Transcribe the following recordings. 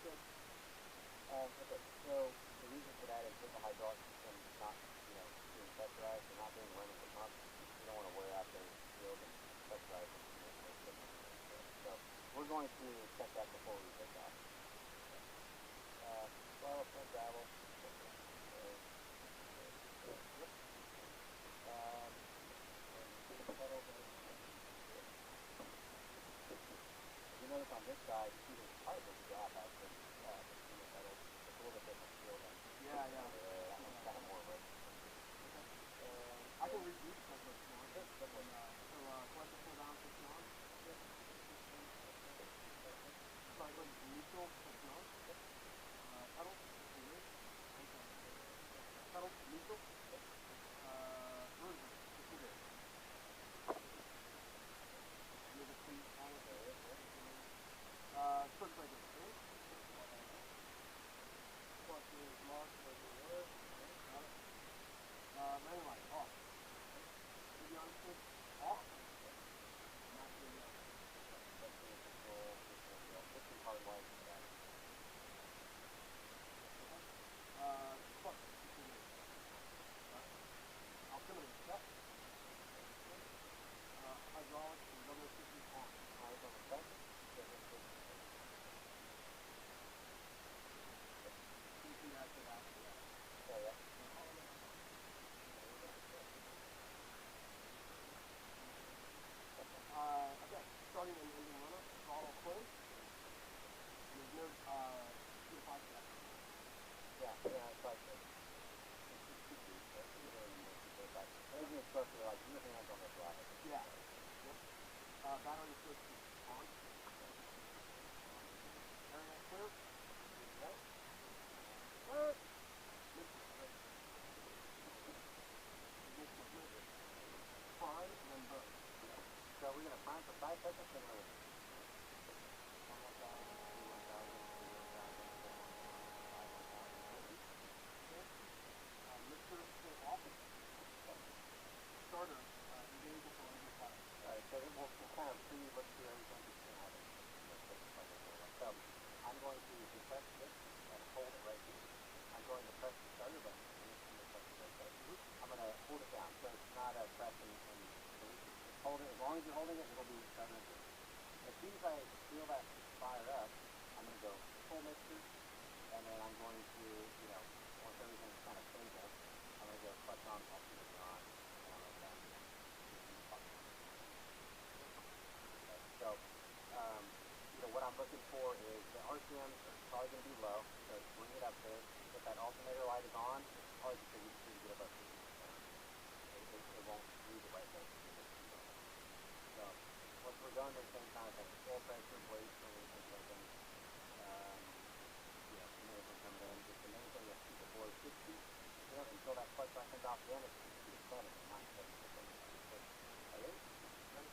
good. Okay, so the reason for that is with the hydraulic system not, being pressurized and not being run with the pump, you don't want to wear out those seals and pressurize them to make no signal. So we're going to check that before we take off. Well, no gravel. You notice on this side, you see there's quite a big gap actually between the pedals. It's a little bit different feel than that one's kind of more rough. I can read these because it's more. So, collect the full down, push on. Sorry, go to neutral, push on. Pedal, pedal, neutral. Version, push it in. You're the clean all of it. Push like this, right? Plus is locked like it was. Landing light, off. To be honest with you, off. Not doing that. That's the control, this is hard light for that. Fuck. Altimeter set. Hydraulics and double systems on. Alright, on the set. After that. Oh, yeah. Okay, starting and ending runner, throttle closed. And there's no CFI check. Yeah, it's like anything especially like your hands on the throttle. Yeah. Yep. Battery switch is on. Area clear. Okay. Prime and then burn. So we're going to prime for 5 seconds and then mixer still off. Starter engage until engine fire. Alright, so we'll kind of look through everything just to have it. So I'm going to depress this and hold it right here. I'm going to press the starter button. I'm going to hold it down so it's not a press and hold it. As long as you're holding it, it'll be starting to. As soon as I feel that fire up, I'm going to go full mixer, and then I'm going to, once everything's kind of stable, I'm going to go clutch on, altimeter on, and I'm going to back. Okay, so, what I'm looking for is the RPMs are probably going to be low, so bring it up there. If that alternator light is on, it's probably because you need to get above 50%. It won't read the right way. So, once we're going to the same kind of thing, oil pressure, weight, and everything like that. Everything coming in. Just the main thing is keep it below 60. Until that clutch light comes off, then it's 60 to 70, not 70%. Okay? Ready?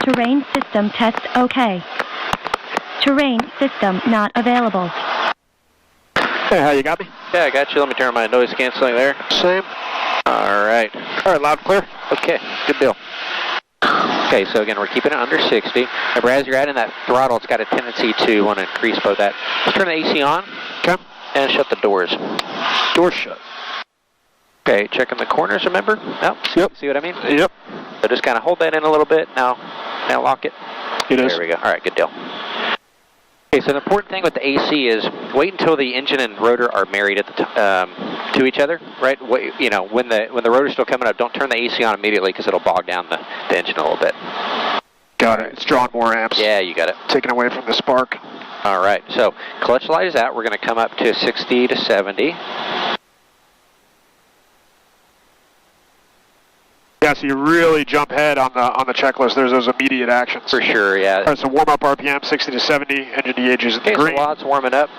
Terrain system test okay. Terrain system not available. Hey, how you got me? Yeah, I got you. Let me turn my noise canceling there. Same. Alright. Alright, loud clear. Okay, good deal. Okay, so again, we're keeping it under 60. Remember, as you're adding that throttle, it's got a tendency to want to increase both that. Let's turn the AC on. Okay. And shut the doors. Doors shut. Okay, checking the corners, remember? Oh, yep. See what I mean? Yep. So just kind of hold that in a little bit. Now lock it. It is. There we go. All right, good deal. Okay, so the important thing with the AC is wait until the engine and rotor are married at the to each other, right? Wait, when the rotor's still coming up, don't turn the AC on immediately because it'll bog down the engine a little bit. Got it. It's drawing more amps. Yeah, you got it. Taken away from the spark. All right, so clutch light is out. We're going to come up to 60 to 70. Yeah, so you really jump ahead on the checklist. There's those immediate actions. For sure, yeah. All right, so warm up RPM 60 to 70. Engine gauges in the green. So while it's warming up,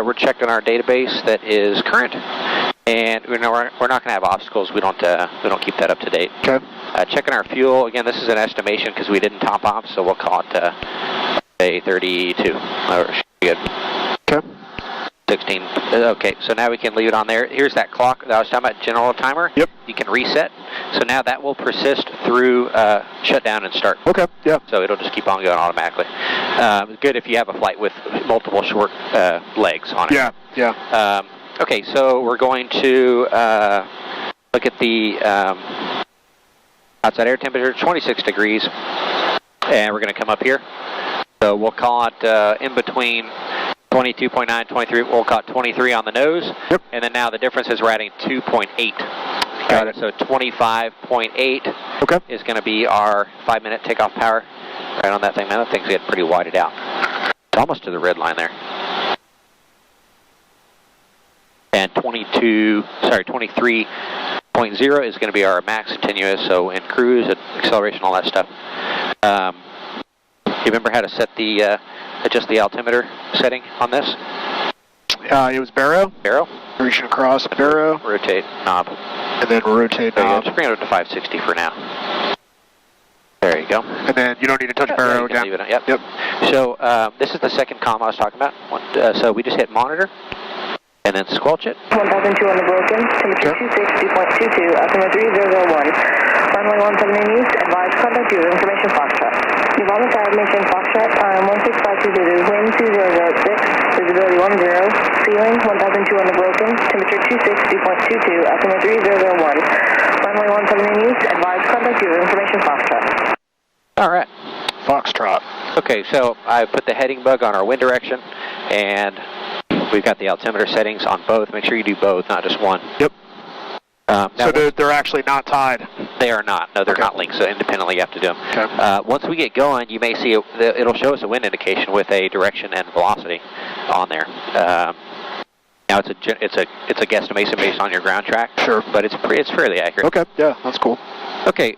we're checking our database that is current, and we're not going to have obstacles. We don't keep that up to date. Okay. Checking our fuel. Again, this is an estimation because we didn't top off, so we'll call it say 32. Oh, should be good. Okay. 16. Okay, so now we can leave it on there. Here's that clock that I was talking about, general timer. Yep. You can reset. So now that will persist through shutdown and start. Okay, yeah. So it'll just keep on going automatically. Good if you have a flight with multiple short legs on it. Yeah, yeah. Okay, so we're going to look at the outside air temperature, 26 degrees. And we're going to come up here. So we'll call it in between 22.9, 23, we'll call it 23 on the nose. Yep. And then now the difference is we're adding 2.8. Got it. So 25.8 okay. is going to be our 5-minute takeoff power right on that thing. Man, that thing's getting pretty whited out. It's almost to the red line there. And 23.0 is going to be our max continuous, so in cruise and acceleration, all that stuff. You remember how to set the adjust the altimeter setting on this? It was barrow. Barrow. Reaching across, barrow. Rotate knob. And then rotate knob. Just bring it up to 560 for now. There you go. And then you don't need to touch barrow down. Leave it on. Yep. So this is the second comm I was talking about. So we just hit monitor. And then squelch it. 1002 on the broken, temperature 260.22, altimeter 3001. Runway 17 east, advise contact you, information Foxtrot. Nirvana Tower, mission Foxtrot, time 16522, wind 2006, visibility 10, ceiling 1002 on the broken, temperature 260.22, altimeter 3001. Runway 17 east, advise contact you, information Foxtrot. All right. Foxtrot. Okay, so I put the heading bug on our wind direction, and we've got the altimeter settings on both. Make sure you do both, not just one. Yep. So they're actually not tied? They are not. No, they're not linked, so independently you have to do them. Okay. Once we get going, you may see it'll show us a wind indication with a direction and velocity on there. Now it's a guesstimation based on your ground track. Sure. But it's fairly accurate. Okay. Yeah, that's cool. Okay,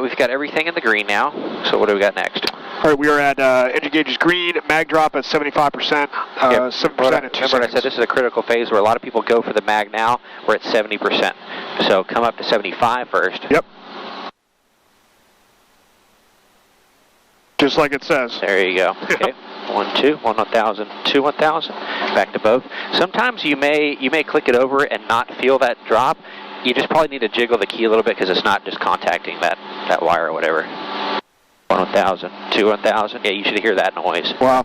we've got everything in the green now. So what do we got next? All right, we are at engine gauges green, mag drop at 75%, 7% at 2 seconds. Remember I said this is a critical phase where a lot of people go for the mag now. We're at 70%. So come up to 75 first. Yep. Just like it says. There you go. Okay. 1,000, 2, 1,000. Back to both. Sometimes you may click it over and not feel that drop. You just probably need to jiggle the key a little bit because it's not just contacting that wire or whatever. 1,000, 2, 1,000. Yeah, you should hear that noise. Wow.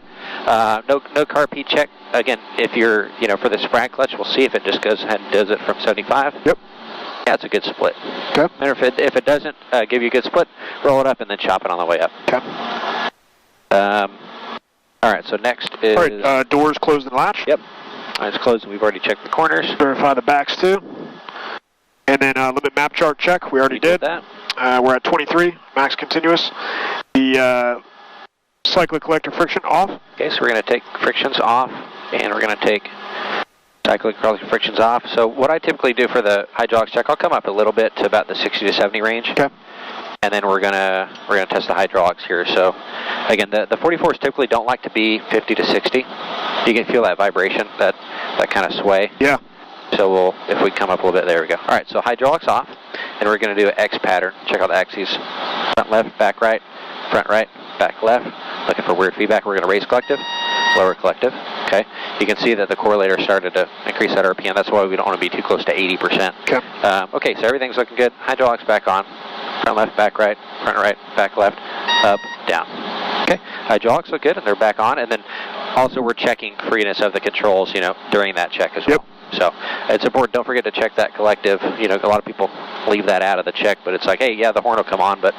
No car P check. Again, if you're, for the sprag clutch, we'll see if it just goes ahead and does it from 75. Yep. Yeah, it's a good split. Okay. And if it doesn't give you a good split, roll it up and then chop it on the way up. Okay. All right, so next is... All right, doors closed and latch. Yep. It's closed and we've already checked the corners. Verify the backs too. And then limit map chart check, we already did. That. We're at 23, max continuous. The cyclic collector friction off. Okay, so we're going to take frictions off, and we're going to take cyclic collector frictions off. So what I typically do for the hydraulics check, I'll come up a little bit to about the 60 to 70 range. Okay. And then we're gonna test the hydraulics here. So again, the 44s typically don't like to be 50 to 60. You can feel that vibration, that kind of sway. Yeah. So if we come up a little bit, there we go. All right, so hydraulics off, and we're going to do an X pattern. Check out the axes. Front left, back right, front right, back left. Looking for weird feedback. We're going to raise collective, lower collective. Okay. You can see that the correlator started to increase that RPM. That's why we don't want to be too close to 80%. Okay. Okay, so everything's looking good. Hydraulics back on. Front left, back right, front right, back left, up, down. Okay. Hydraulics look good, and they're back on. And then also we're checking freeness of the controls, during that check as well. Yep. So it's important. Don't forget to check that collective. A lot of people leave that out of the check, but it's like, hey, yeah, the horn will come on, but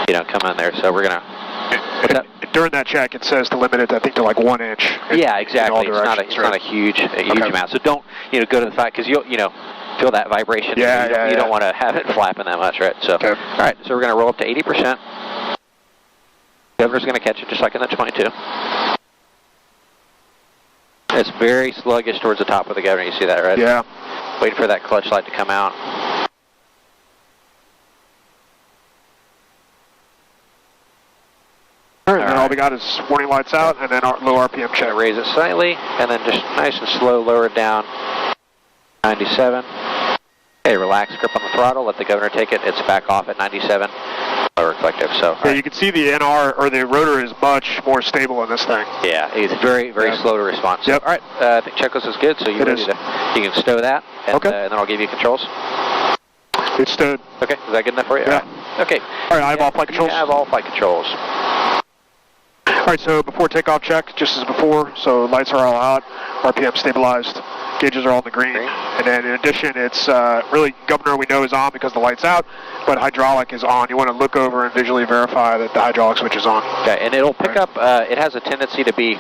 come on there. So we're gonna. During that check, it says to limit it, I think, to like 1 inch. Yeah, exactly. It's not a huge amount. So don't go to the fact because you'll feel that vibration. Yeah, you don't want to have it flapping that much, right? So all right. So we're gonna roll up to 80%. Governor's going to catch it just like in the 22. It's very sluggish towards the top of the Governor. You see that, right? Yeah. Waiting for that clutch light to come out. All right, then all we got is warning lights out and then our low RPM check. Raise it slightly and then just nice and slow lower it down. 97. Okay, relax, grip on the throttle, let the Governor take it. It's back off at 97. Lower collective, so. Yeah, you can see the NR, or the rotor is much more stable in this thing. Yeah, it's very, very slow to respond. So, Yep. all right, I think checklist is good, so you can stow that, and, okay. And then I'll give you controls. It's stowed. Okay, is that good enough for you? Yeah. Okay. All right, I have all flight controls. I have all flight controls. All right, so before takeoff check, just as before, so lights are all out, RPM stabilized, gauges are all in the green, and then in addition, it's really, Governor we know is on because the light's out, but hydraulic is on. You want to look over and visually verify that the hydraulic switch is on. Okay, and it'll pick up, it has a tendency to be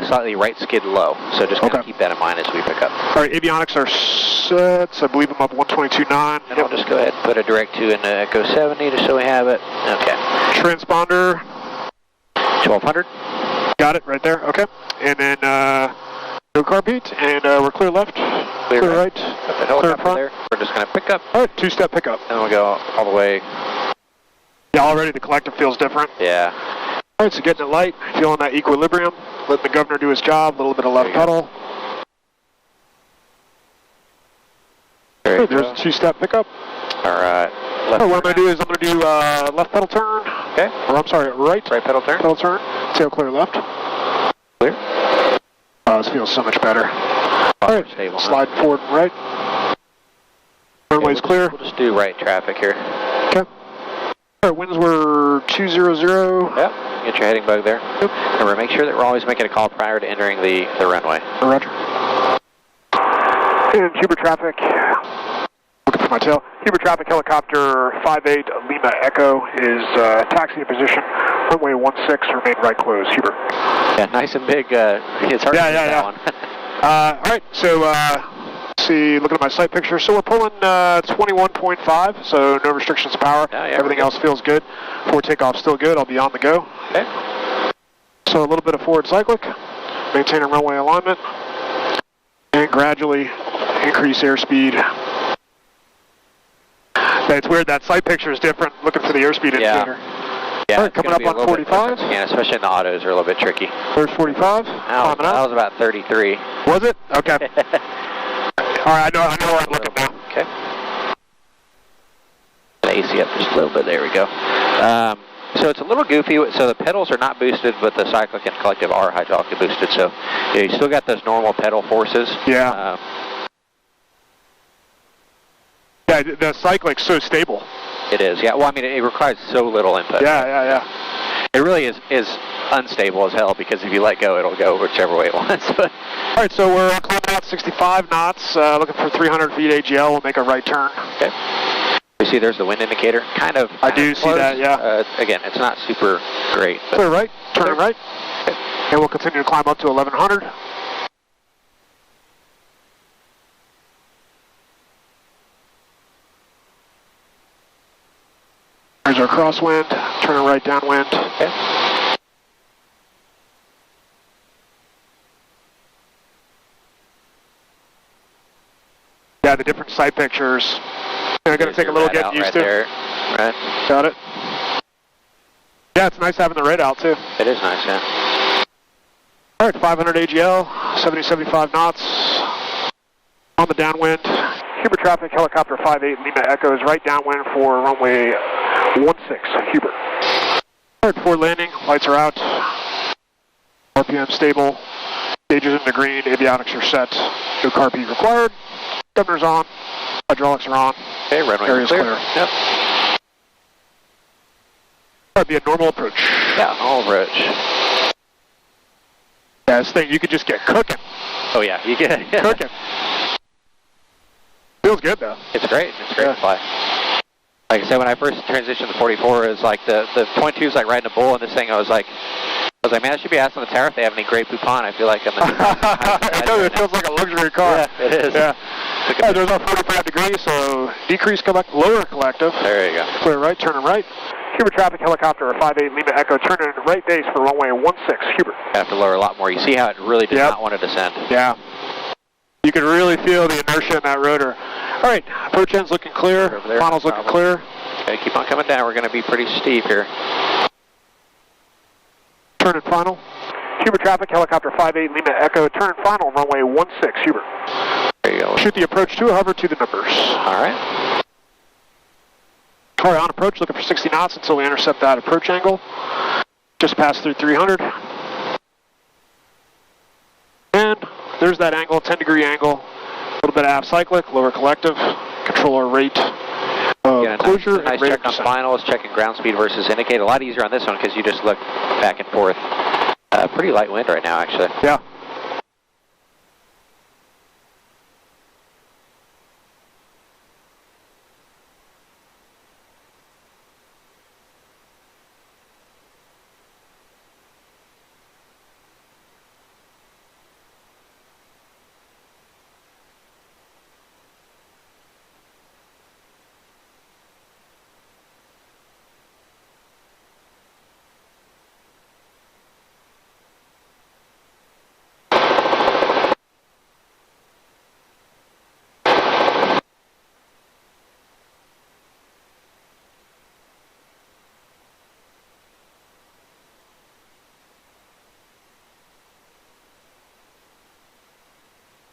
slightly right skid low, so just kind of keep that in mind as we pick up. All right, avionics are set, so I believe I'm up 122.9. And I'll just go ahead and put a direct 2 in Echo 70 just so we have it. Okay. Transponder. 1200. Got it right there, okay. And then no carb heat, and we're clear left, clear right, clear front. There. We're just going to pick up. All right, two-step pickup. And we'll go all the way. Yeah, already the collective feels different. Yeah. All right, so getting it light, feeling that equilibrium, letting the Governor do his job, a little bit of left pedal. There's a two-step pickup. All right. What I'm going to do is I'm going to do left pedal turn. Okay. Or I'm sorry, right. Right pedal turn. Pedal turn. Tail clear left. Clear. Oh, this feels so much better. All right, stable, slide forward and right. Runway's clear. We'll just do right traffic here. Okay. All right, winds were 200. Yep. Get your heading bug there. Yep. Remember, make sure that we're always making a call prior to entering the runway. Roger. And Cuba traffic. Looking for my tail. Cuba traffic helicopter 58 Lima Echo is taxiing position. Runway 16, remain right closed. Huber. Yeah, nice and big. It's hard to miss that one. All right, so let's see, looking at my sight picture. So we're pulling 21.5, so no restrictions to power. Everything else feels good. Forward takeoff still good. I'll be on the go. Okay. So a little bit of forward cyclic, maintaining runway alignment, and gradually increase airspeed. It's weird, that sight picture is different, looking for the airspeed indicator. Yeah, all right, coming up on 45. Yeah, especially in the autos are a little bit tricky. There's 45. That was about 33. Was it? Okay. All right, I know where I'm looking now. Okay. AC up just a little bit. There we go. So it's a little goofy. So the pedals are not boosted, but the cyclic and collective are hydraulically boosted. So yeah, you still got those normal pedal forces. Yeah. Yeah, the cyclic's so stable. It is, yeah. Well, I mean, it requires so little input. Yeah. It really is unstable as hell because if you let go, it'll go whichever way it wants. All right, so we're climbing out 65 knots, looking for 300 feet AGL. We'll make a right turn. Okay. You see there's the wind indicator? I do see that, yeah. Again, it's not super great. Clear right, turn right. Okay. And we'll continue to climb up to 1100. There's our crosswind, turning right downwind. Okay. Yeah, the different sight pictures. I'm going to take a little getting used to. There. Right. Got it. Yeah, it's nice having the red out too. It is nice, yeah. All right, 500 AGL, 70-75 knots on the downwind. Huber traffic, helicopter 58 Lima Echo is right downwind for runway 16, Huber. All right, before landing, lights are out. RPM stable. Gauges in the green, avionics are set. No carb heat required. Governor's on. Hydraulics are on. Okay, runway area's clear. Yep. That'd be a normal approach. Yeah, normal approach. Yeah, this thing, you could just get cooking. Oh yeah, you get cooking. Feels good though. It's great. It's great to fly. Like I said, when I first transitioned to 44, it was like the 22 is like riding a bull, and this thing I was like, man, I should be asking the tower if they have any Grey Poupon. I feel like I'm. I know, it feels like a luxury car. Yeah, it is. Yeah. There's our 45 degrees, so decrease lower collective. There you go. Clear right, turning right. Huber traffic, helicopter 58 Lima Echo, turn in right base for runway 16, Huber. Have to lower a lot more. You see how it really did not want to descend. Yeah. You can really feel the inertia in that rotor. All right, approach end's looking clear, funnel's looking clear. Okay, keep on coming down. We're going to be pretty steep here. Turn and final. Huber traffic, helicopter 58 Lima Echo, turn final, runway 16, Huber. There you go. Shoot the approach to a hover to the numbers. All right. All right, on approach, looking for 60 knots until we intercept that approach angle. Just passed through 300. And there's that angle, 10-degree angle. A little bit of aft cyclic, lower collective, controller rate of closure. Nice check on finals, checking ground speed versus indicate. A lot easier on this one because you just look back and forth. Pretty light wind right now, actually. Yeah.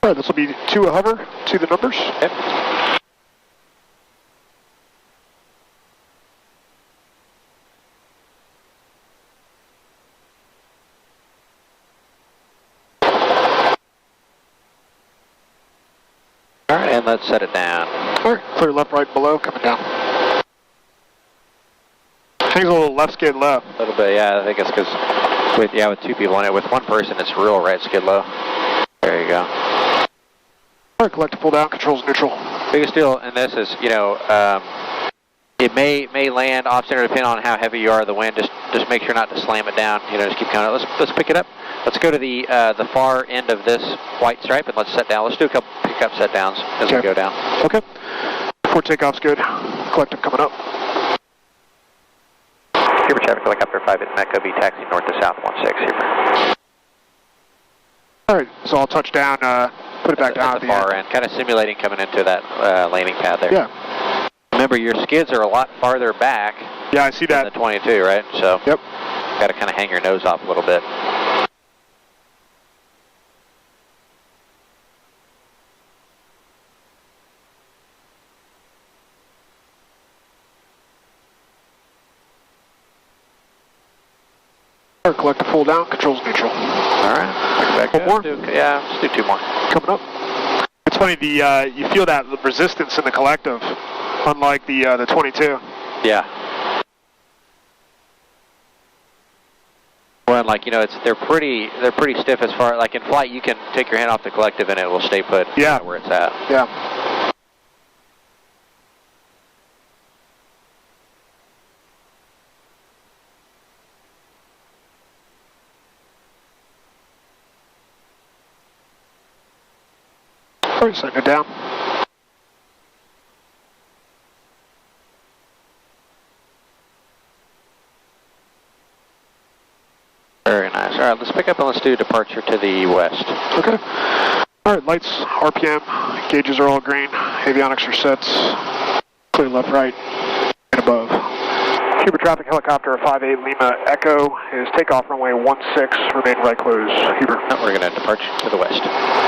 All right, this will be to a hover, to the numbers. Yep. All right, and let's set it down. All right, clear left, right, below, coming down. Hangs a little left skid low. A little bit, yeah. I think it's because with two people on it. With one person, it's real right skid low. There you go. All right, collect to pull down, controls neutral. Biggest deal in this is, it may land off center depending on how heavy you are. The wind, just make sure not to slam it down. Just keep coming. Let's pick it up. Let's go to the far end of this white stripe and let's set down. Let's do a couple pickup set downs as we go down. Okay. Before takeoff's good. Collective coming up. Huber traffic, helicopter 5 at Mecca, be taxi north to south 16, Huber. All right, so I'll touch down, put it back down at the far end. Kind of simulating coming into that landing pad there. Yeah. Remember, your skids are a lot farther back. Yeah, I see that. Than the 22, right? So. Yep. Got to kind of hang your nose off a little bit. Collect the full down, controls neutral. All right. One more? Let's do two more. Coming up. It's funny, you feel that resistance in the collective, unlike the 22. Yeah. Well, they're pretty stiff as far, like in flight, you can take your hand off the collective and it will stay put where it's at. Yeah. All right, setting it down. Very nice. All right, let's pick up and let's do departure to the west. Okay. All right, lights, RPM, gauges are all green, avionics are set, clear left, right, and above. Huber traffic, helicopter 58 Lima Echo is takeoff runway 16, remain right close, Huber. No, we're going to depart to the west.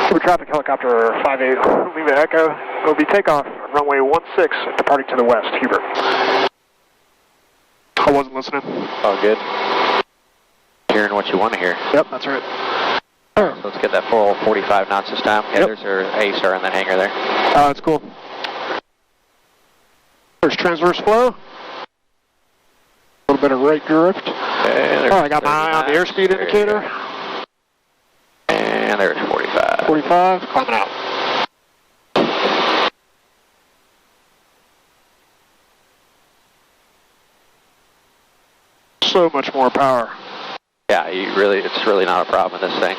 Huber traffic, helicopter 58 Lima Echo will be takeoff runway 16, departing to the west, Huber. I wasn't listening. All good. Hearing what you want to hear. Yep, that's right. So let's get that full 45 knots this time. Yeah, there's our A-star in that hangar there. That's cool. There's transverse flow. A little bit of right drift. Okay, I got my eye on the airspeed indicator. And there's 45. 45, climbing out. So much more power. Yeah, it's really not a problem in this thing.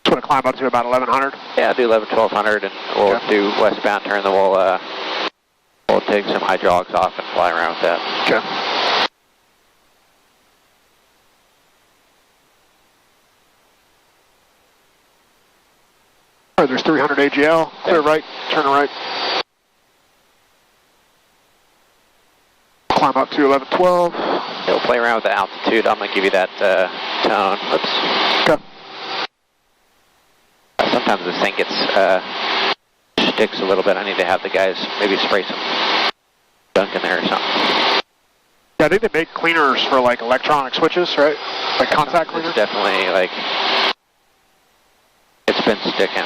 Just want to climb up to about 1100. Yeah, do 11, 1200, and we'll do westbound turn, then we'll take some hydraulics off and fly around with that. Okay. All right, there's 300 AGL. Clear right, turn right. Climb up to 1112. It'll play around with the altitude. I'm going to give you that tone. Oops. Okay. Sometimes this thing gets sticks a little bit. I need to have the guys maybe spray some gunk in there or something. Yeah, I think they make cleaners for like electronic switches, right? Like contact cleaner? It's definitely like, it's been sticking.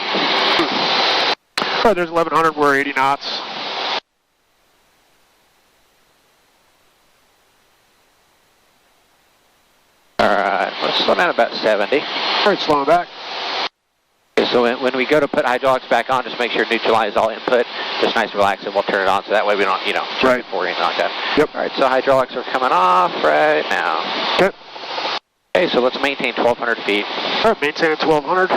All right, there's 1100, we're 80 knots. Alright, let's slow down about 70. All right, slowing back. Okay, so when we go to put hydraulics back on, just make sure neutralize all input. Just nice and relaxed, and we'll turn it on so that way we don't, you know, check it for you and like that. Yep. Alright, so hydraulics are coming off right now. Okay. Okay, so let's maintain 1,200 feet. All right, maintain at 1200.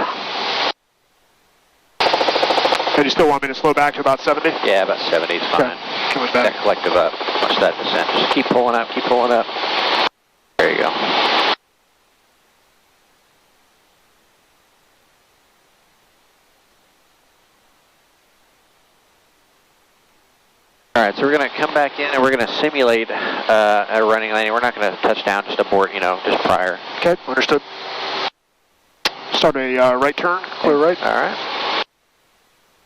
And you still want me to slow back to about 70? Yeah, about 70 is fine. Okay. Coming That back. collective up. Watch that descent. Just keep pulling up, keep pulling up. There you go. All right, so we're going to come back in and we're going to simulate a running landing. We're not going to touch down, just abort, you know, just prior. Okay, understood. Start a right turn, clear right. All right.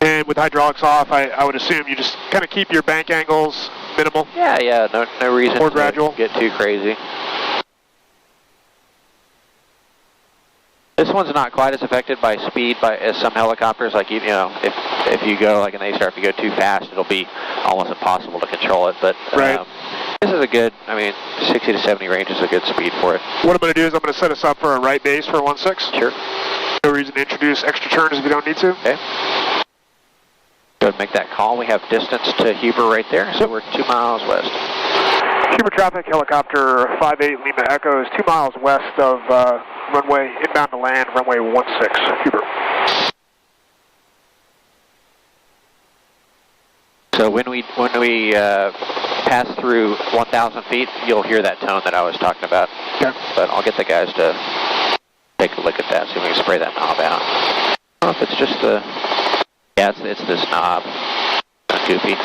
And with hydraulics off, I would assume you just kind of keep your bank angles minimal. Yeah, no reason More to gradual. get too crazy. This one's not quite as affected by speed as some helicopters. Like, you know, if you go like an A-star, if you go too fast, it'll be almost impossible to control it. But this is a good, I mean, 60 to 70 range is a good speed for it. What I'm going to do is I'm going to set us up for a right base for 16. Sure. No reason to introduce extra turns if you don't need to. Okay. Go ahead and make that call. We have distance to Huber right there, so we're 2 miles west. Huber traffic, helicopter 58 Lima Echo is 2 miles west of runway, inbound to land, runway 16, Huber. So when we pass through 1,000 feet, you'll hear that tone that I was talking about. Okay. But I'll get the guys to take a look at that, see if we can spray that knob out. I don't know if it's just the, yeah, it's this knob. Goofy.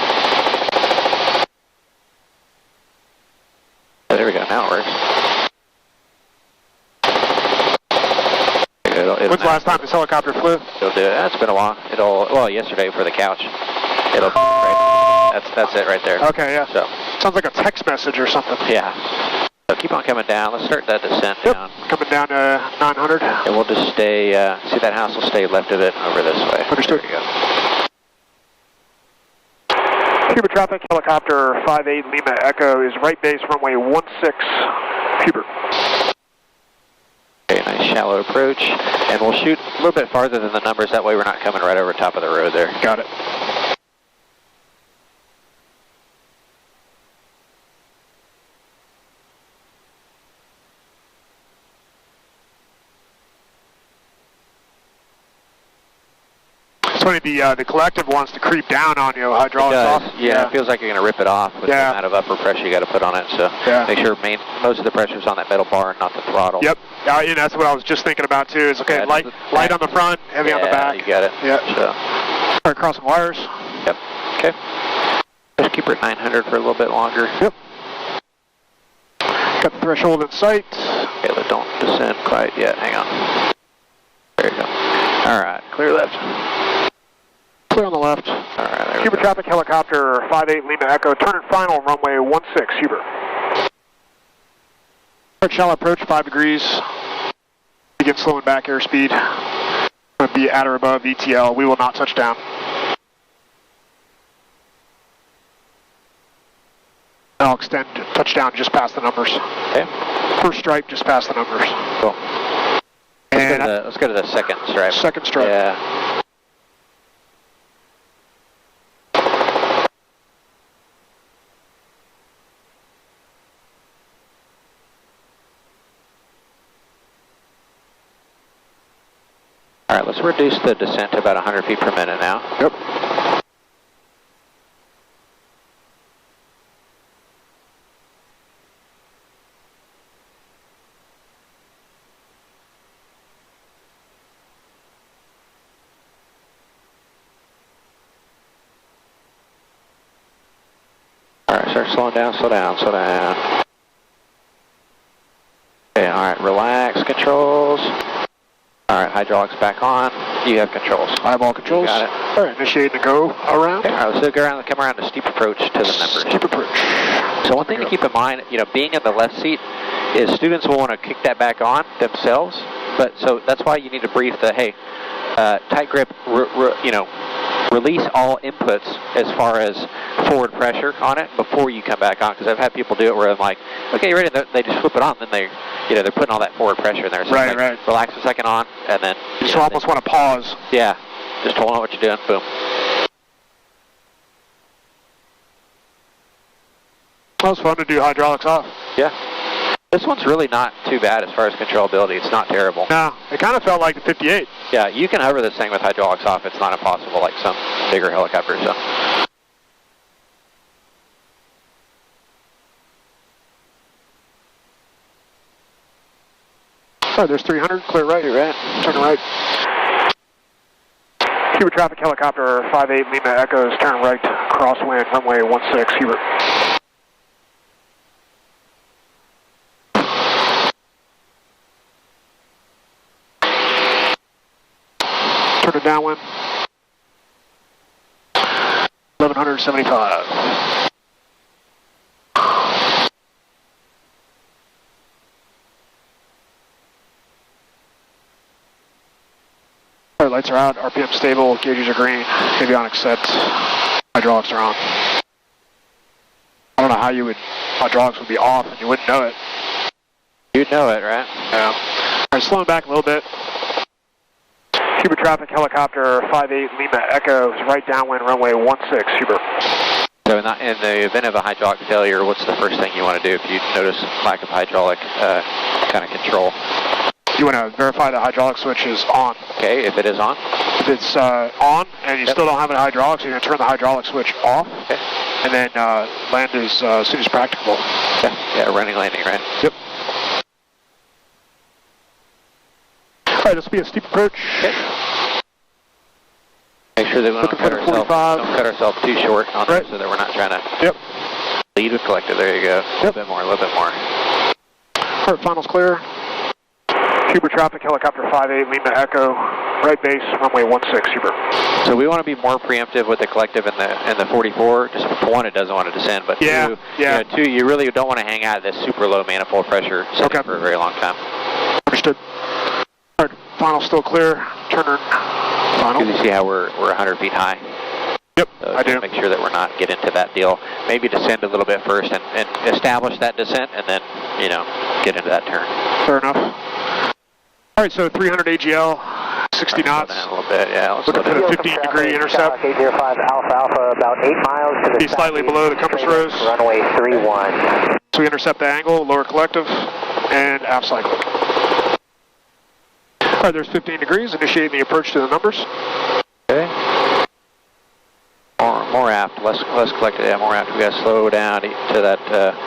Oh, there we go, now it works. When's the last time this helicopter flew? It'll do it. It's been a while. Well, yesterday for the couch. It'll, right, that's it right there. Okay, yeah. So. Sounds like a text message or something. Yeah. So keep on coming down. Let's start that descent down. Coming down to 900. And we'll just stay, see that house will stay left of it over this way. Understood. There you go. Huber traffic, helicopter 58 Lima Echo is right base runway 16, Huber. Okay, nice shallow approach. And we'll shoot a little bit farther than the numbers. That way we're not coming right over top of the road there. Got it. It's funny, the collective wants to creep down on you, hydraulics off. Yeah, it feels like you're going to rip it off with the amount of upper pressure you got to put on it. So make sure most of the pressure's on that metal bar, not the throttle. Yep. And that's what I was just thinking about too. Is okay, light on the front, heavy on the back. You got it. Yep. So. All right, crossing wires. Yep. Okay. Just keep her at 900 for a little bit longer. Yep. Got the threshold in sight. Okay, but don't descend quite yet. Hang on. There you go. All right, clear left. Clear on the left. All right, there Huber we go. traffic, helicopter 58 Lima Echo, turn and final, runway 16, Huber. Shallow approach, 5 degrees. Begin slowing back airspeed. Going to be at or above ETL. We will not touch down. I'll extend touchdown just past the numbers. Okay. First stripe, just past the numbers. Cool. And let's go to the second stripe. Second stripe. Yeah. All right, let's reduce the descent to about 100 feet per minute now. Yep. Alright, start slowing down, slow down, slow down. Okay, alright, relax controls. Alright, hydraulics back on. You have controls. Eyeball controls. You got it. Alright, initiate the go around. Okay, alright, let's go around, come around the steep approach to the members. Steep approach. So one thing to keep in mind, you know, being in the left seat, is students will want to kick that back on themselves. But so that's why you need to brief the, hey, tight grip, you know, release all inputs as far as forward pressure on it before you come back on. Because I've had people do it where I'm like, okay, ready? They just flip it on, then they're putting all that forward pressure in there. So right, like, relax a second on, and then you just almost want to pause. Yeah, just hold on what you're doing. Boom. Well, it's fun to do hydraulics off. Yeah. This one's really not too bad as far as controllability. It's not terrible. No, it kind of felt like the 58. Yeah, you can hover this thing with hydraulics off. It's not impossible like some bigger helicopters. So. Oh, there's 300. Clear right. You're right. Turn right. Hubert traffic helicopter 58 Lima Echoes. Turn right. Crosswind runway 16 Hubert. Turn it downwind. 1175. Alright, lights are out, RPM stable, gauges are green, avionics set, hydraulics are on. I don't know how hydraulics would be off and you wouldn't know it. You'd know it, right? Yeah. Alright, slowing back a little bit. Hubert traffic helicopter 58 Lima Echo is right downwind runway 16 Hubert. So in the event of a hydraulic failure, what's the first thing you want to do if you notice lack of hydraulic kind of control? You want to verify the hydraulic switch is on. Okay, if it is on? If it's on and you still don't have any hydraulics, you're going to turn the hydraulic switch off. Okay. And then land as soon as practicable. Yeah, running landing, right? Yep. Alright, this will be a steep approach. Okay. Make sure that we don't cut ourselves too short on there so that we're not trying to lead with collective. There you go. A little bit more, a little bit more. Alright, finals clear. Hubert traffic helicopter 58 Lima Echo, right base, runway 16 Hubert. So we want to be more preemptive with the collective and the 44. Just for one, it doesn't want to descend, but two, you really don't want to hang out at this super low manifold pressure setting for a very long time. Understood. Alright, final still clear. Turn final. Do you see how we're 100 feet high? Yep, so I do. Make sure that we're not getting into that deal. Maybe descend a little bit first and establish that descent, and then get into that turn. Fair enough. All right, so 300 AGL, 60 knots. A little bit, yeah. Looking for the 15-degree intercept. 805 Alpha Alpha, about 8 miles to the be slightly below the compass rose. Runway 31. So we intercept the angle, lower collective, and aft cycle. All right, there's 15 degrees. Initiating the approach to the numbers. Okay. More aft, less collected. Yeah, more aft. We got to slow down to that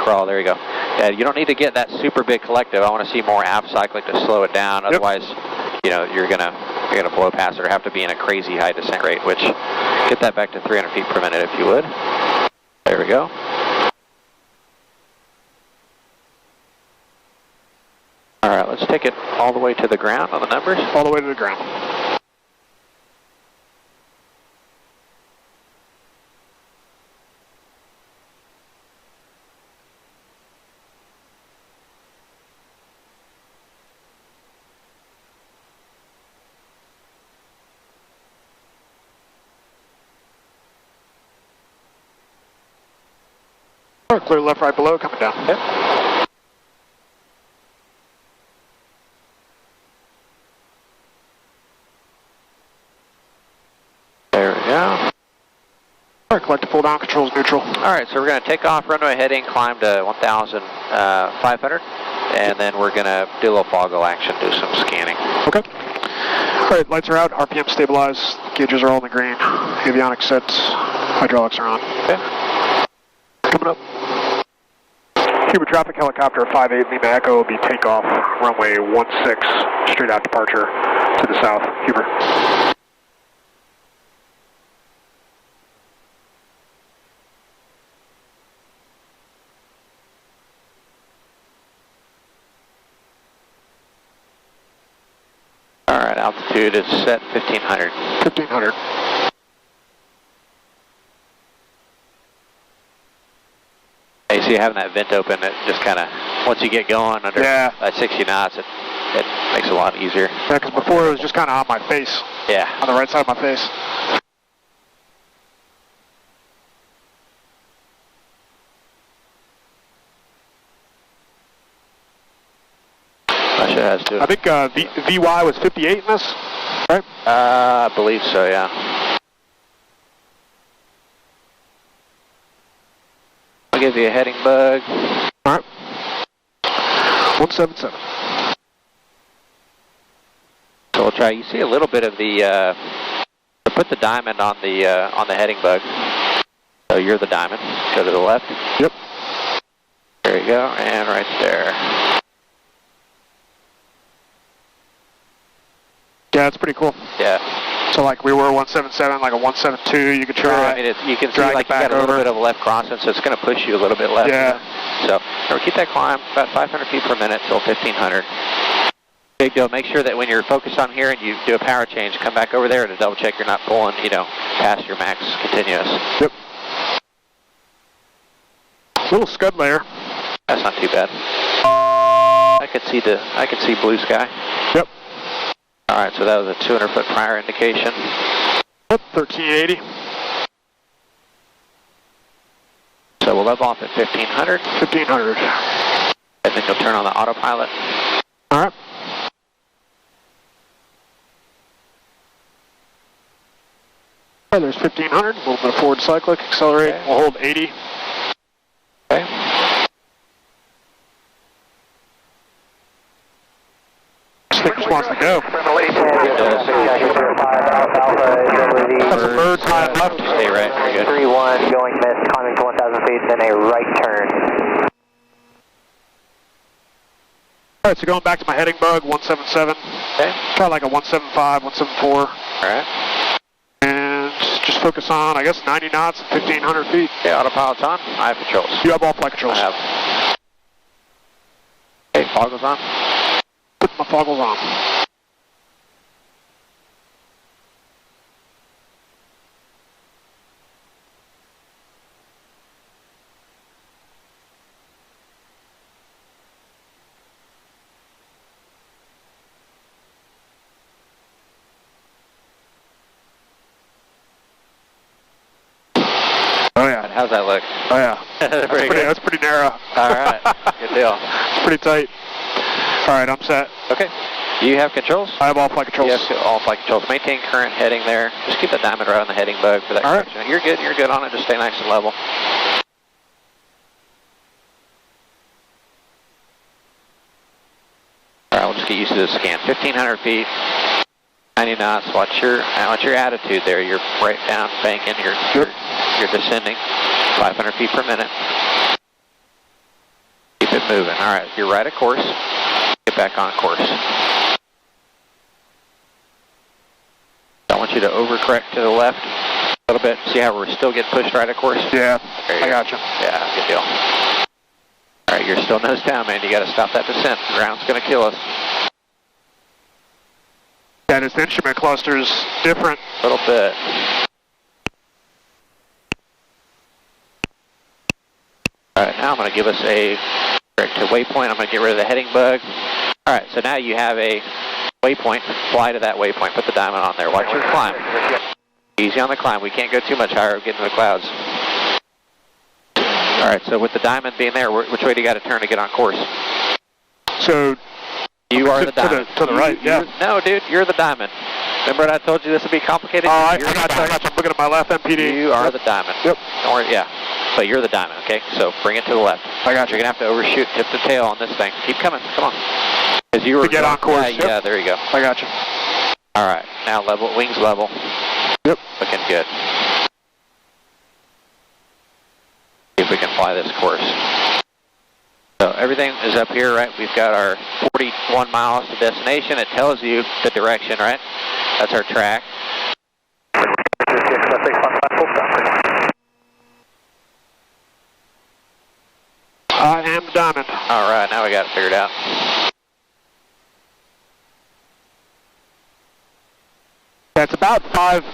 crawl. There you go. Yeah, you don't need to get that super big collective. I want to see more aft cycling to slow it down. Otherwise, you're gonna blow past it or have to be in a crazy high descent rate. Which get that back to 300 feet per minute if you would. There we go. All right, let's take it all the way to the ground on the numbers. All the way to the ground. Clear left, right below, coming down. Yep. There we go. All right, collective pull down, controls neutral. All right, so we're going to take off, runway heading, climb to 1,500, and then we're going to do a little foggle action, do some scanning. Okay. All right, lights are out, RPM stabilized, gauges are all in the green, avionics set, hydraulics are on. Okay. Coming up. Hubert traffic helicopter 58 Lima Echo will be takeoff, runway 16, straight out departure to the south. Hubert. altitude is set 1500. 1500. Hey, so you having that vent open, it just kind of, once you get going under 60 knots, it makes it a lot easier. Yeah, because before it was just kind of on my face. Yeah. On the right side of my face. I think VY was 58 in this, right? I believe so, yeah. I'll give you a heading bug. All right. 177. So we'll try. You see a little bit of the. Put the diamond on the heading bug. So you're the diamond. Go to the left. Yep. There you go, and right there. Yeah, it's pretty cool. Yeah. So like we were 177, like a 172, you could try. I mean, you can see like you got a little bit of a left crossing, so it's going to push you a little bit left. Yeah. You know? So remember, keep that climb about 500 feet per minute till 1500. Big deal. Make sure that when you're focused on here and you do a power change, come back over there to double check you're not pulling, past your max continuous. Yep. Little scud layer. That's not too bad. I could see blue sky. Yep. All right, so that was a 200-foot prior indication. Yep, 1380. So we'll level off at 1500. 1500. And then you'll turn on the autopilot. All right. All right, there's 1500. A little bit of forward cyclic. Accelerate. Okay. We'll hold 80. Okay. Stick wants to go. That's a bird high left. Stay right. Very good. 3-1, going missed, climbing to 1,000 feet, then a right turn. All right, so going back to my heading bug, 177. Okay. Try like a 175, 174. All right. And just focus on, I guess, 90 knots and 1,500 feet. Okay, autopilot's on. I have controls. You have all flight controls. I have. Okay, foggles on. Put my foggles on. Oh yeah. How's that look? Oh yeah. That's pretty narrow. All right. Good deal. It's pretty tight. All right, I'm set. Okay. Do you have controls? I have all flight controls. Yes, all flight controls. Maintain current heading there. Just keep the diamond right on the heading bug for that correction. Right. You're good. You're good on it. Just stay nice and level. All right, we'll just get used to this scan. 1,500 feet, 90 knots. Watch your attitude there. You're right down, banking. You're descending. 500 feet per minute. Keep it moving. All right, you're right of course. Get back on course. I want you to overcorrect to the left a little bit. See how we're still getting pushed right of course? Yeah, I got you. Yeah, good deal. All right, you're still nose down, man. You got to stop that descent. The ground's going to kill us. Yeah, this instrument cluster is different. A little bit. All right, now I'm going to give us a correct waypoint. I'm going to get rid of the heading bug. All right, so now you have a waypoint. Fly to that waypoint. Put the diamond on there. Watch your climb. Easy on the climb. We can't go too much higher. We're getting to the clouds. All right, so with the diamond being there, which way do you got to turn to get on course? So you are the diamond. To the right, yeah. No, dude, you're the diamond. Remember what I told you this would be complicated? Oh, I got you. I'm looking at my left MPD. You are the diamond. Yep. Don't worry, yeah. But you're the diamond, okay? So bring it to the left. I got you. You're going to have to overshoot, tip the tail on this thing. Keep coming. Come on. As you were to get on course. Yeah, yeah, there you go. I got you. All right. Now level, wings level. Yep. Looking good. See if we can fly this course. So everything is up here, right? We've got our 41 miles to destination. It tells you the direction, right? That's our track. I am the diamond. All right, now we got it figured out. That's about 5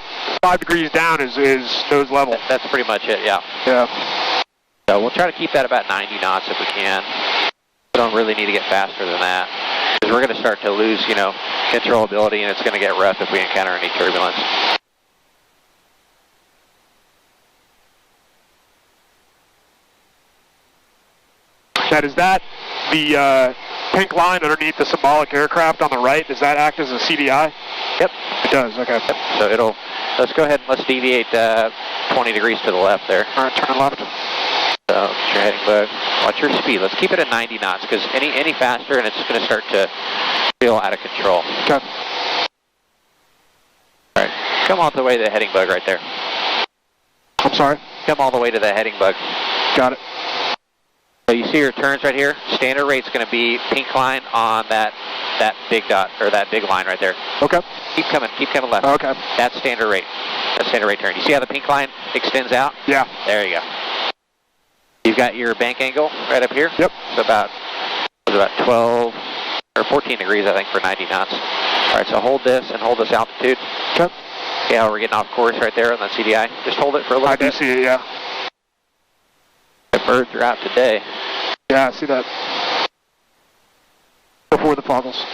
degrees down is nose level. That's pretty much it, yeah. Yeah. So we'll try to keep that about 90 knots if we can. We don't really need to get faster than that, because we're going to start to lose, you know, controllability, and it's going to get rough if we encounter any turbulence. Now, is that the pink line underneath the symbolic aircraft on the right? Does that act as a CDI? Yep. It does, okay. Yep. So let's go ahead and let's deviate 20 degrees to the left there. All right, turn left. So get your heading bug. Watch your speed. Let's keep it at 90 knots, because any faster and it's going to start to feel out of control. Okay. All right, come all the way to the heading bug right there. I'm sorry? Come all the way to the heading bug. Got it. So you see your turns right here? Standard rate's going to be pink line on that big dot, or that big line right there. Okay. Keep coming left. Okay. That's standard rate. That's standard rate turn. You see how the pink line extends out? Yeah. There you go. You've got your bank angle right up here. Yep. It's about 12 or 14 degrees, I think, for 90 knots. All right, so hold this and hold this altitude. Okay. See how we're getting off course right there on that CDI? Just hold it for a little bit. I do see it, yeah. The birds are out today. Yeah, I see that. Before the foggles.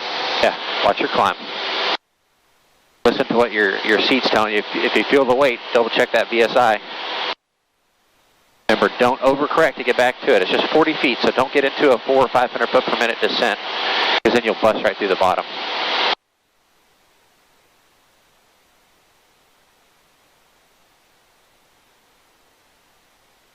Yeah, watch your climb. Listen to what your seat's telling you. If you feel the weight, double check that VSI. Remember, don't overcorrect to get back to it. It's just 40 feet, so don't get into a 400 or 500 foot per minute descent, because then you'll bust right through the bottom.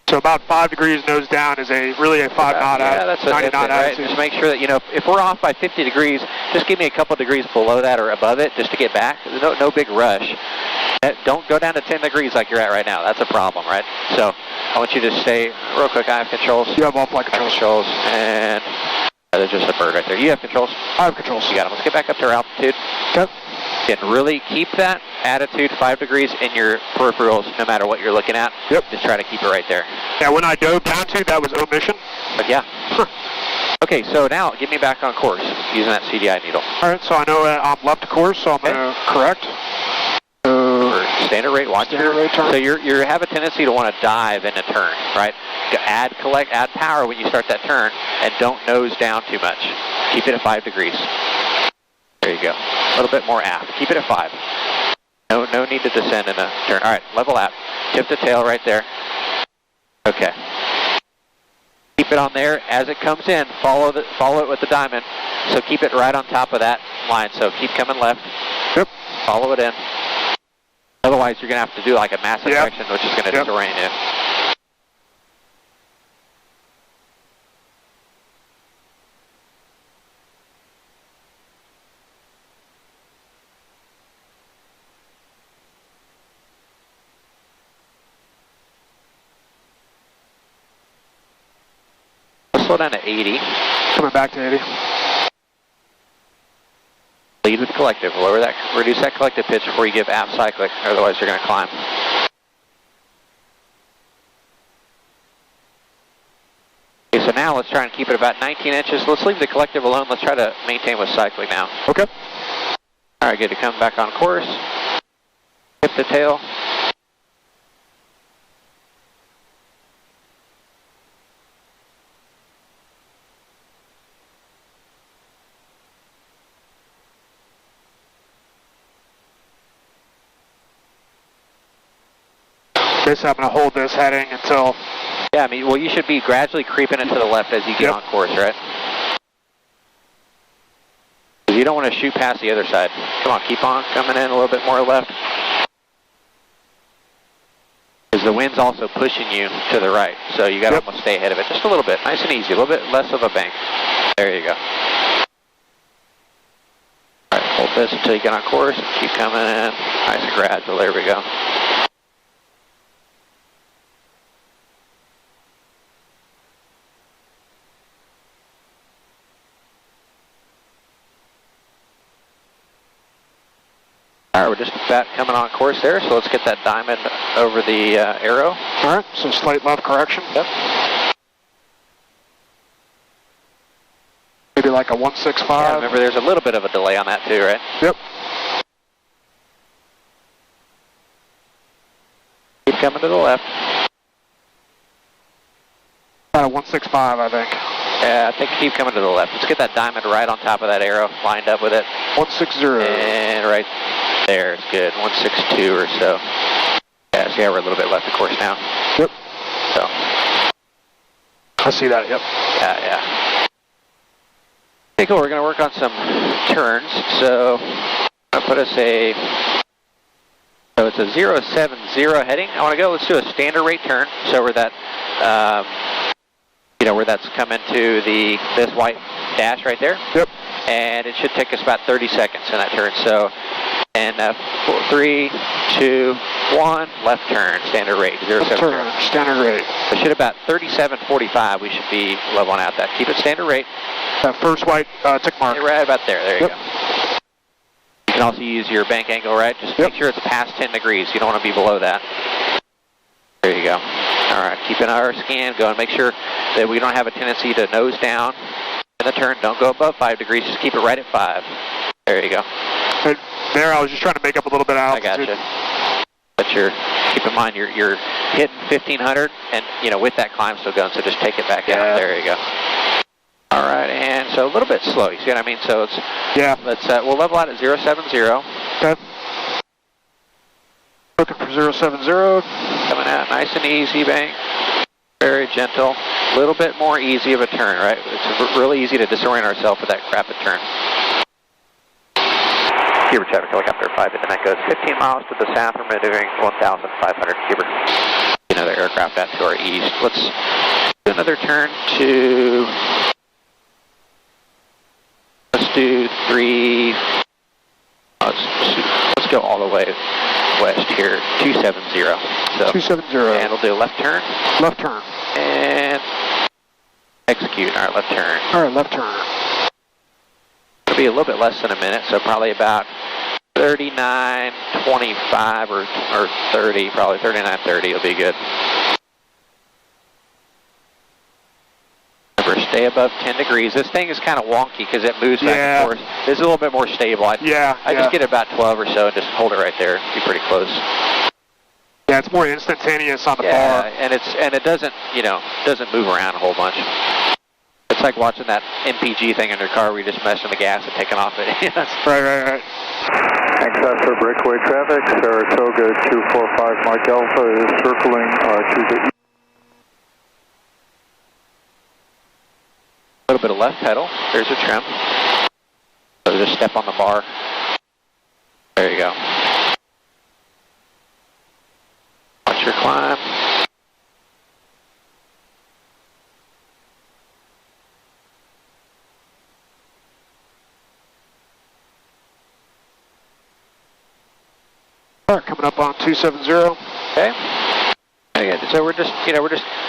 So about 5 degrees nose down is really a 5 knot yeah, that's 90 knot right. attitude. Just make sure that, you know, if we're off by 50 degrees, just give me a couple degrees below that or above it just to get back. No big rush. Don't go down to 10 degrees like you're at right now. That's a problem, right? So I want you to stay real quick. I have controls. You have all flight controls. And there's just a bird right there. You have controls? I have controls. You got them. Let's get back up to our altitude. Okay. And really keep that attitude 5 degrees in your peripherals no matter what you're looking at. Yep. Just try to keep it right there. Yeah, when I dove down to, that was omission. But yeah. Okay, so now get me back on course using that CDI needle. All right, so I know I'm left of course, so I'm going to correct. Standard rate, watch standard rate turn. So you have a tendency to want to dive in a turn, right? Add power when you start that turn, and don't nose down too much. Keep it at 5 degrees. There you go. A little bit more aft. Keep it at 5. No need to descend in a turn. All right, level aft. Tip the tail right there. Okay. Keep it on there. As it comes in, follow it with the diamond. So keep it right on top of that line. So keep coming left. Yep. Follow it in. Otherwise, you're going to have to do like a massive section, which is going to disorientate you. Slow down to 80. Coming back to 80. Lead with collective. Reduce that collective pitch before you give aft cyclic, otherwise you're going to climb. Okay, so now let's try and keep it about 19 inches. Let's leave the collective alone. Let's try to maintain with cyclic now. Okay. All right, good to come back on course. Tip the tail. I'm going to hold this heading until... Yeah, I mean, well, you should be gradually creeping it to the left as you get on course, right? Because you don't want to shoot past the other side. Come on, keep on coming in a little bit more left. Because the wind's also pushing you to the right, so you got to almost stay ahead of it. Just a little bit, nice and easy, a little bit less of a bank. There you go. All right, hold this until you get on course. Keep coming in, nice and gradual. There we go. All right, we're just about coming on course there, so let's get that diamond over the arrow. All right, so slight left correction. Yep. Maybe like a 165. Yeah, remember there's a little bit of a delay on that too, right? Yep. coming to the left. About a 165, I think. Yeah, I think keep coming to the left. Let's get that diamond right on top of that arrow, lined up with it. 160. And right there is good. 162 or so. Yeah, see how we're a little bit left of course now. Yep. So. I see that, yep. Yeah. Okay, cool. We're going to work on some turns. So, I'm going to put us so it's a 070 heading. I want to go, let's do a standard rate turn. So we're that, where that's coming to this white dash right there. Yep. And it should take us about 30 seconds in that turn. So, and 3, 2, 1, left turn, standard rate, 070. Turn, standard rate. So should about 37:45, we should be leveling out that. Keep it standard rate. That first white tick mark. Right about there, there you go. You can also use your bank angle, right? Just make sure it's past 10 degrees. You don't want to be below that. There you go. All right, keeping our scan going. Make sure that we don't have a tendency to nose down in the turn. Don't go above 5 degrees. Just keep it right at 5. There you go. And there, I was just trying to make up a little bit of altitude. I gotcha. But keep in mind, you're hitting 1,500, and with that climb still going. So just take it back out. There you go. All right, and so a little bit slow. You see what I mean? So it's we'll level out at 070. Okay. Looking for 070. Coming out nice and easy, bank. Very gentle. A little bit more easy of a turn, right? It's really easy to disorient ourselves with that rapid turn. Cuber traffic, helicopter 5 at the net goes 15 miles to the south. We're maneuvering 1,500 Cuber. Another aircraft out to our east. Let's do another turn to. Let's do 3. Let's go all the way west here. 270. So 270. And we'll do a left turn. Left turn. And execute our left turn. All right, left turn. It'll be a little bit less than a minute, so probably about 39:25 or 30, probably 39:30 will be good. Remember, stay above 10 degrees. This thing is kind of wonky because it moves back and forth. This is a little bit more stable. I just get about 12 or so and just hold it right there. Be pretty close. Yeah, it's more instantaneous on the bar. And it doesn't doesn't move around a whole bunch. It's like watching that MPG thing in your car where you just messing the gas and taking off it. Right. Access for breakaway traffic. Saratoga 245 Mike Alpha is circling to the east. A little bit of left pedal. There's a trim. So just step on the bar. There you go. Watch your climb. All right, coming up on 270. Okay. So we're just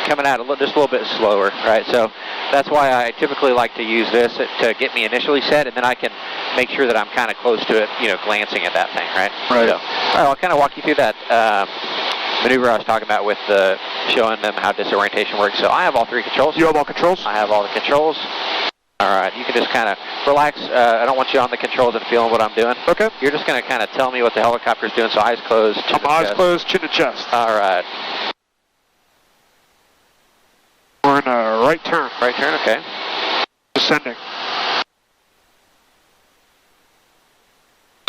coming out just a little bit slower, right? So that's why I typically like to use this to get me initially set, and then I can make sure that I'm kind of close to it, glancing at that thing, right? Right. So, all right, I'll kind of walk you through that maneuver I was talking about with showing them how disorientation works. So I have all 3 controls. You have all controls? I have all the controls. All right, you can just kind of relax. I don't want you on the controls and feeling what I'm doing. Okay. You're just going to kind of tell me what the helicopter's doing, so eyes closed, chin to chest. Eyes closed, chin to chest. All right. We're in a right turn. Right turn, okay. Descending.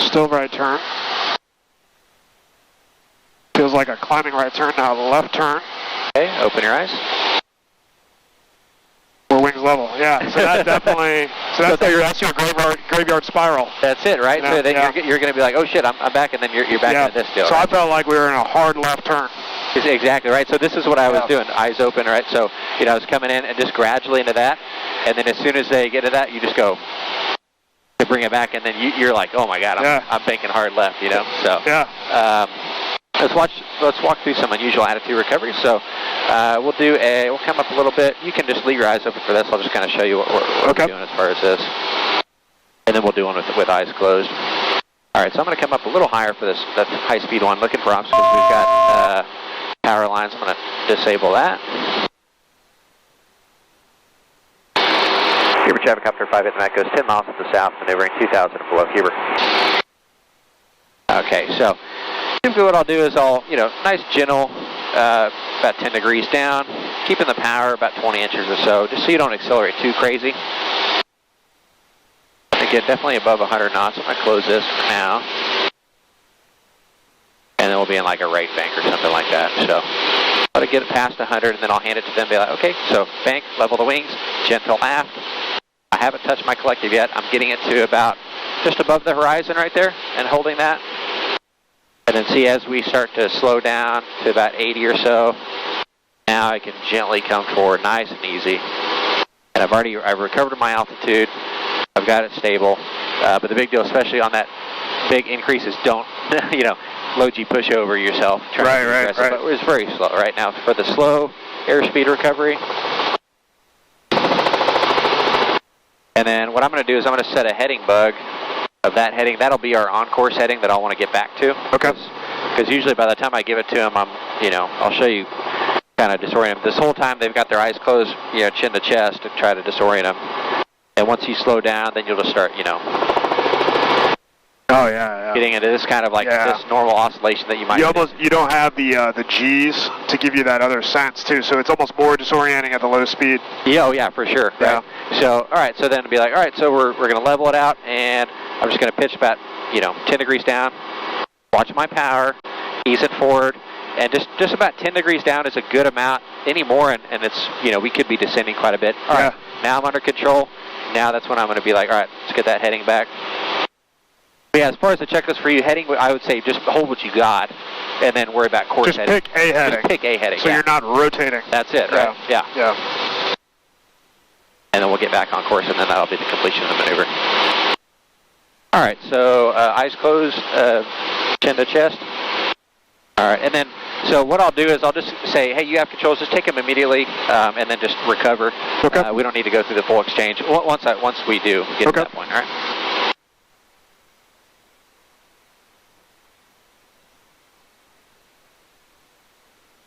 Still right turn. Feels like a climbing right turn. Now the left turn. Okay, open your eyes. We're wings level, yeah. So that definitely, that's your graveyard spiral. That's it, right? So then you're going to be like, oh shit, I'm back, and then you're back into this deal. So right? I felt like we were in a hard left turn. Exactly, right? So this is what I was doing, eyes open, right? So, I was coming in and just gradually into that, and then as soon as they get to that, you just go to bring it back, and then you're like, oh my God, I'm thinking hard left, So, let's walk through some unusual attitude recovery. So we'll come up a little bit. You can just leave your eyes open for this. I'll just kind of show you what we're doing as far as this. And then we'll do one with eyes closed. All right, so I'm going to come up a little higher for this. That's high-speed one. Looking for obstacles. We've got power lines. I'm going to disable that. Cuber traffic, helicopter 5 at the Met goes 10 miles to the south, maneuvering 2,000 below Cuber. Okay, so typically what I'll do is nice gentle about 10 degrees down, keeping the power about 20 inches or so, just so you don't accelerate too crazy. Again, definitely above 100 knots. I'm going to close this for now. And then we'll be in like a right bank or something like that. So let it get past 100, and then I'll hand it to them and be like, okay, so bank, level the wings, gentle aft. I haven't touched my collective yet. I'm getting it to about just above the horizon right there and holding that. And then see, as we start to slow down to about 80 or so, now I can gently come forward, nice and easy. And I've recovered my altitude. I've got it stable. But the big deal, especially on that big increase, is don't, low G push over yourself. Right. But it's very slow right now for the slow airspeed recovery. And then what I'm going to do is I'm going to set a heading bug of that heading. That'll be our on-course heading that I'll want to get back to. Okay. Because usually by the time I give it to them, I'll show you, kind of disorient them. This whole time they've got their eyes closed, chin to chest, to try to disorient them. And once you slow down, then you'll just start, Oh yeah. getting into this kind of like this normal oscillation that you might. You don't have the G's to give you that other sense too, so it's almost more disorienting at the low speed. Yeah, oh yeah, for sure. Yeah. Right? So all right, so then be like, all right, so we're going to level it out, and I'm just going to pitch about 10 degrees down. Watch my power, ease it forward, and just about 10 degrees down is a good amount. Any more, and it's we could be descending quite a bit. All right, now I'm under control. Now that's when I'm going to be like, all right, let's get that heading back. But yeah, as far as the checklist for you, heading, I would say just hold what you got, and then worry about course heading. Just pick a heading. Just pick a heading. So you're not rotating. That's it, right? Yeah. And then we'll get back on course, and then that'll be the completion of the maneuver. All right, so eyes closed, chin to chest. All right, and then, so what I'll do is I'll just say, hey, you have controls, just take them immediately, and then just recover. Okay. We don't need to go through the full exchange once we do get to that point, all right?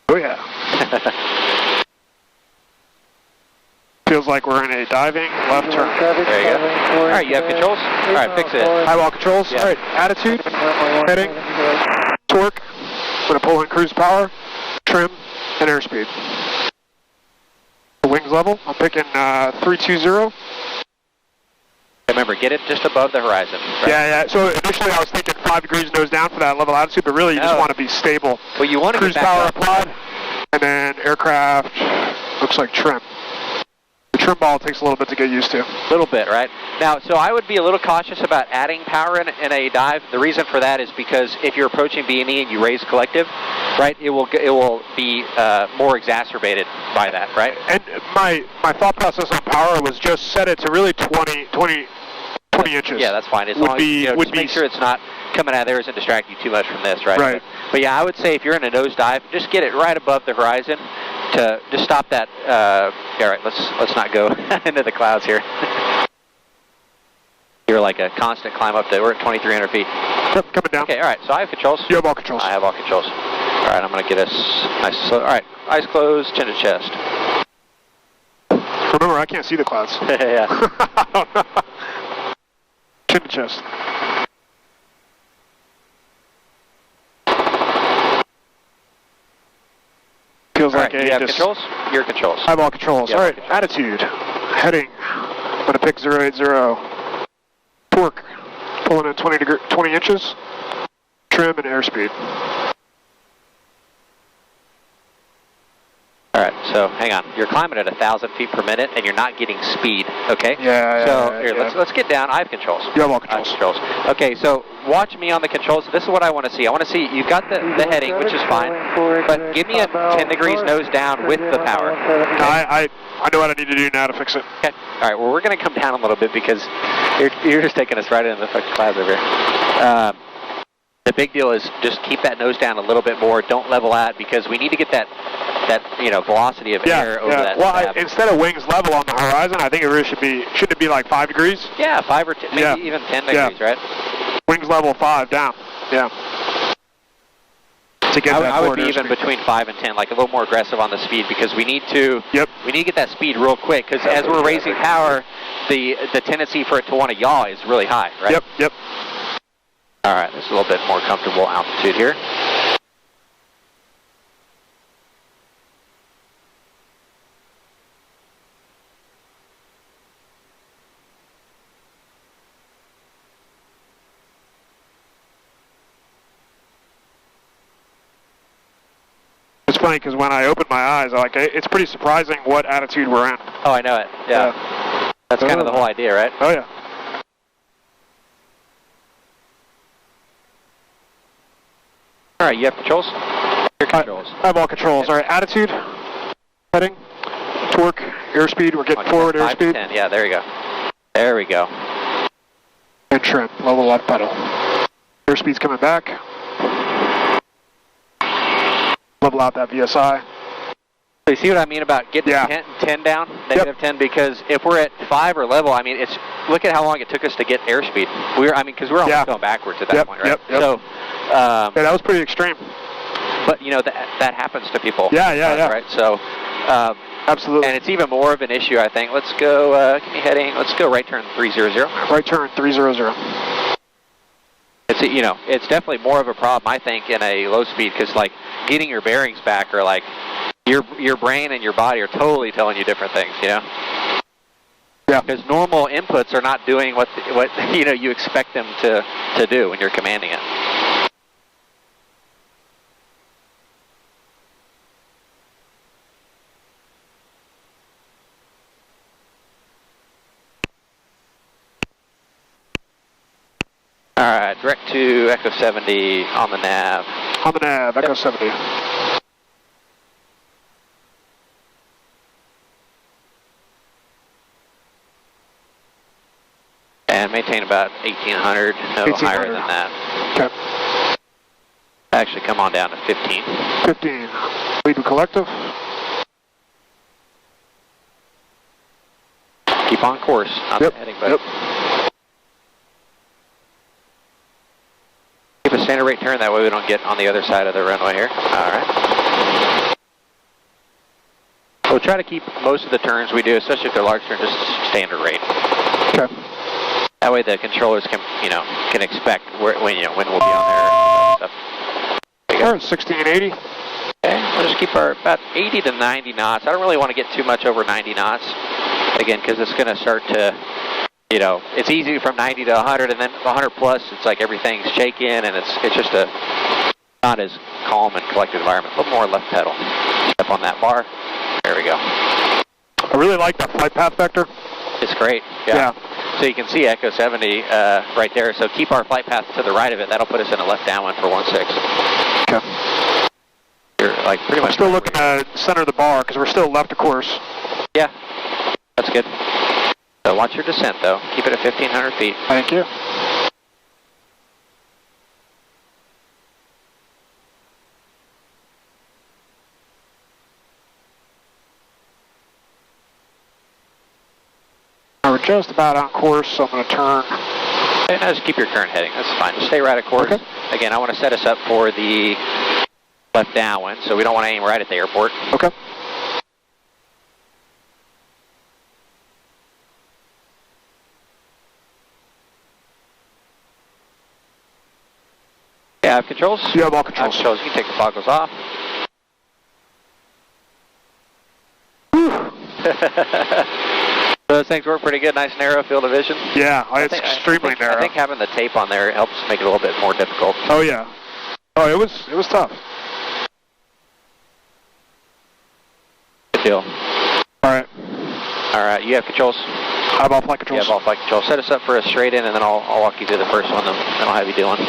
Oh yeah. Feels like we're in a diving left turn. There you go. All right, you have controls? All right, fix it. High wall controls. Yeah. All right, attitude, heading, torque. I'm going to pull in cruise power, trim, and airspeed. The wings level, I'm picking 320. Remember, get it just above the horizon. Right? Yeah. So initially I was thinking 5 degrees nose down for that level altitude, but really you just want to be stable. Well, you want to cruise get back power applied, and then aircraft looks like trim. The trim ball takes a little bit to get used to. A little bit, right? Now, so I would be a little cautious about adding power in a dive. The reason for that is because if you're approaching B&E and you raise collective, right, it will be more exacerbated by that, right? And my thought process on power was just set it to really 20 inches. Yeah, that's fine. As long as just make sure it's not coming out of there, doesn't distract you too much from this, right? Right. But yeah, I would say if you're in a nosedive, just get it right above the horizon to just stop that. All right, let's not go into the clouds here. You're like a constant climb up to, we're at 2,300 feet. Yep, coming down. Okay, all right, so I have controls. You have all controls. I have all controls. All right, I'm going to get us nice and slow. All right, eyes closed, chin to chest. Remember, I can't see the clouds. Yeah. Chin to chest. Feels all like right, you have controls? Your controls. I have all controls. All right, attitude. Heading. I'm going to pick 080. Torque. Pulling in 20 inches. Trim and airspeed. All right, so hang on. You're climbing at 1,000 feet per minute, and you're not getting speed, okay? Yeah. Let's get down. I have controls. You have all controls. Okay, so watch me on the controls. This is what I want to see. I want to see you've got the heading, which is fine, but give me a 10 degrees nose down with the power. I know what I need to do now to fix it. Okay. All right, well, we're going to come down a little bit because you're just taking us right into the fucking clouds over here. The big deal is just keep that nose down a little bit more. Don't level out because we need to get that velocity of air over that. Well, instead of wings level on the horizon, I think it really shouldn't it be like 5 degrees? Yeah, 5 or 10, maybe even 10 degrees, right? Wings level 5 down. Yeah. To get I would be even between 5 and 10, like a little more aggressive on the speed because we need to get that speed real quick because as we're raising power, the tendency for it to want to yaw is really high, right? Yep. All right, there's a little bit more comfortable altitude here. funny because when I opened my eyes, it's pretty surprising what attitude we're in. Oh, I know it. Yeah. That's kind of the whole idea, right? Oh, yeah. All right, you have controls? Your controls. I have all controls. All right, attitude, heading, torque, airspeed. We're getting forward airspeed. 10. Yeah, there you go. There we go. And trim, level left pedal. Airspeed's coming back. Level out that VSI. So you see what I mean about getting 10 down, negative 10, because if we're at 5 or level, I mean, look at how long it took us to get airspeed. Because we're almost going backwards at that point, right? Yep. So, yeah, that was pretty extreme. But that happens to people. Yeah. Right. So, absolutely. And it's even more of an issue, I think. Let's go. Give me heading. Let's go right turn 300. Right turn 300. It's it's definitely more of a problem, I think, in a low speed, because getting your bearings back are your brain and your body are totally telling you different things, Yeah. Because normal inputs are not doing what you expect them to do when you're commanding it. All right, direct to Echo 70 on the nav. On the nav, Echo 70. And maintain about 1,800, no 1800. higher than that. Okay. Actually, come on down to 15. 15. Lead to collective. Keep on course. Not heading, but keep a standard rate turn, that way we don't get on the other side of the runway here. All right. We'll try to keep most of the turns we do, especially if they're large turns, just standard rate. Okay. That way the controllers can expect when we'll be on there. All right, 1680. Okay, we'll just keep our about 80 to 90 knots. I don't really want to get too much over 90 knots, again, because it's going to start to, it's easy from 90 to 100, and then 100 plus, it's like everything's shaking, and it's just a not as calm and collected environment. A little more left pedal. Step on that bar. There we go. I really like that flight path vector. It's great. Yeah. So you can see Echo 70 right there. So keep our flight path to the right of it. That'll put us in a left downwind for 16. Okay. You're pretty much still looking at center of the bar because we're still left of course. Yeah, that's good. So watch your descent though. Keep it at 1,500 feet. Thank you. We're just about on course, so I'm going to turn. Okay, now just keep your current heading. That's fine. Just stay right at course. Okay. Again, I want to set us up for the left downwind, so we don't want to aim right at the airport. Okay. Yeah, I have controls? You have all controls. You can take the goggles off. Those things work pretty good. Nice narrow field of vision. Yeah, it's extremely narrow. I think having the tape on there helps make it a little bit more difficult. Oh yeah. Oh, it was tough. Good deal. All right. All right. You have controls. I have all flight controls. You have all flight controls. Set us up for a straight in, and then I'll walk you through the first one. Then I'll have you doing.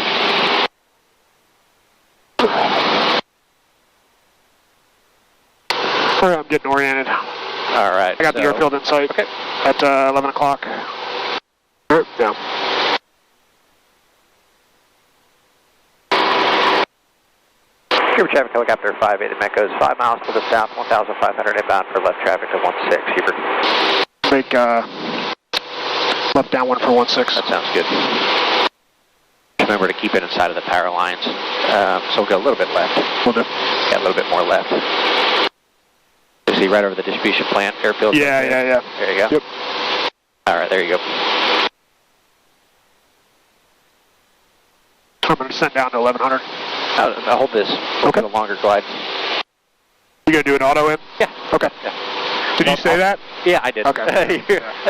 All right, I'm getting oriented. All right. I got the airfield in sight. Okay. At 11 o'clock. Down. Huber traffic helicopter 58 in Echoes, 5 miles to the south, 1,500 inbound for left traffic to 16. Huber. Make left downwind for 16. That sounds good. Remember to keep it inside of the power lines. So we'll go a little bit left. We'll do. Yeah, a little bit more left. You see right over the distribution plant, airfield. Yeah. There you go. Yep. All right, there you go. I'm going to descend down to 1100. I'll hold this. We'll get a longer glide. You going to do an auto in? Yeah. Okay. Yeah. Did you say that? Yeah, I did. Okay.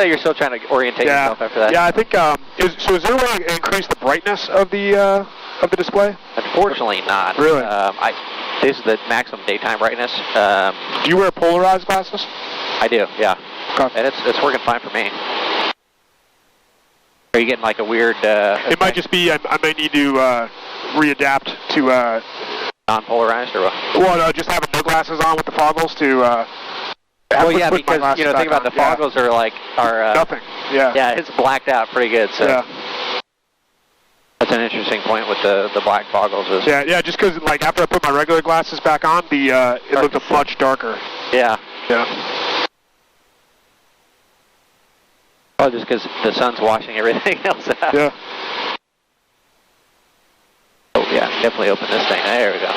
You're still trying to orientate yourself after that. Yeah, I think, is there a way to increase the brightness of the display? Unfortunately not. Really? This is the maximum daytime brightness. Do you wear polarized glasses? I do, yeah. Okay. And it's working fine for me. Are you getting like a weird... it might just be, I may need to readapt to... non-polarized or what? Well, no, just having no glasses on with the foggles to... well, yeah, because, you know, think about the foggles are like... nothing, yeah. Yeah, it's blacked out pretty good, so... Yeah. That's an interesting point with the black foggles. Is yeah, just because, like, after I put my regular glasses back on, it looked much darker. Yeah. Yeah. Oh, just because the sun's washing everything else out. Yeah. Oh, yeah, definitely open this thing. There we go.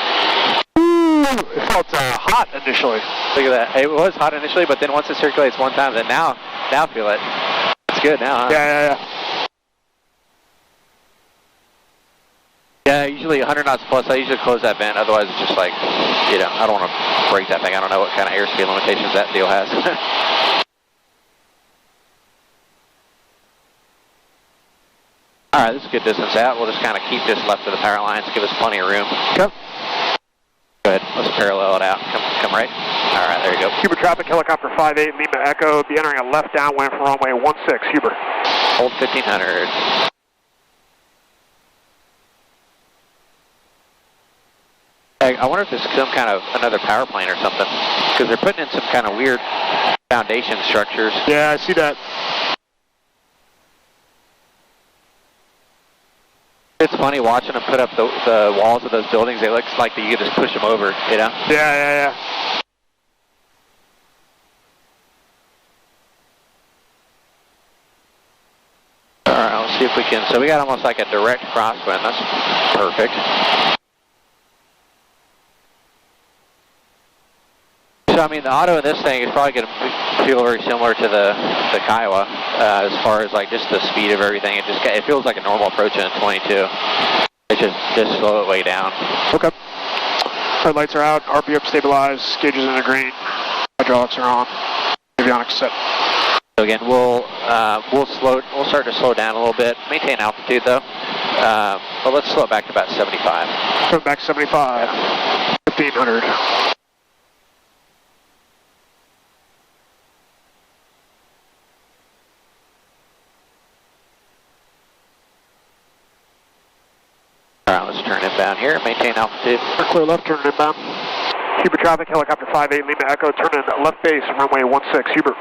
Ooh, it felt hot initially. Look at that. It was hot initially, but then once it circulates one time, then now feel it. It's good now, huh? Yeah. Yeah, usually 100 knots plus, I usually close that vent. Otherwise, it's just like, you know, I don't want to break that thing. I don't know what kind of airspeed limitations that deal has. All right, this is a good distance out. We'll just kind of keep this left of the power lines, give us plenty of room. Okay. Good. Let's parallel it out. Come right. All right, there you go. Huber traffic, helicopter 58, Lima Echo, be entering a left downwind from runway 16, Huber. Hold 1500. I wonder if this is some kind of another power plane or something, because they're putting in some kind of weird foundation structures. Yeah, I see that. It's funny watching them put up the walls of those buildings. It looks like you could just push them over, you know? Yeah. All right, let's see if we can. So we got almost like a direct crosswind. That's perfect. So, I mean, the auto in this thing is probably going to feel very similar to the Kiowa as far as like just the speed of everything. It feels like a normal approach in a 22. It's just slow it way down. Okay. Red lights are out, RPM stabilized, gauges in the green, hydraulics are on, avionics set. So again, we'll start to slow down a little bit, maintain altitude though, but let's slow it back to about 75. Come back to 75, 1500. All right, let's turn inbound here, maintain altitude. Clear left, turn inbound. Huber traffic, helicopter 58, Lima Echo, turn in left base, runway 16, Huber.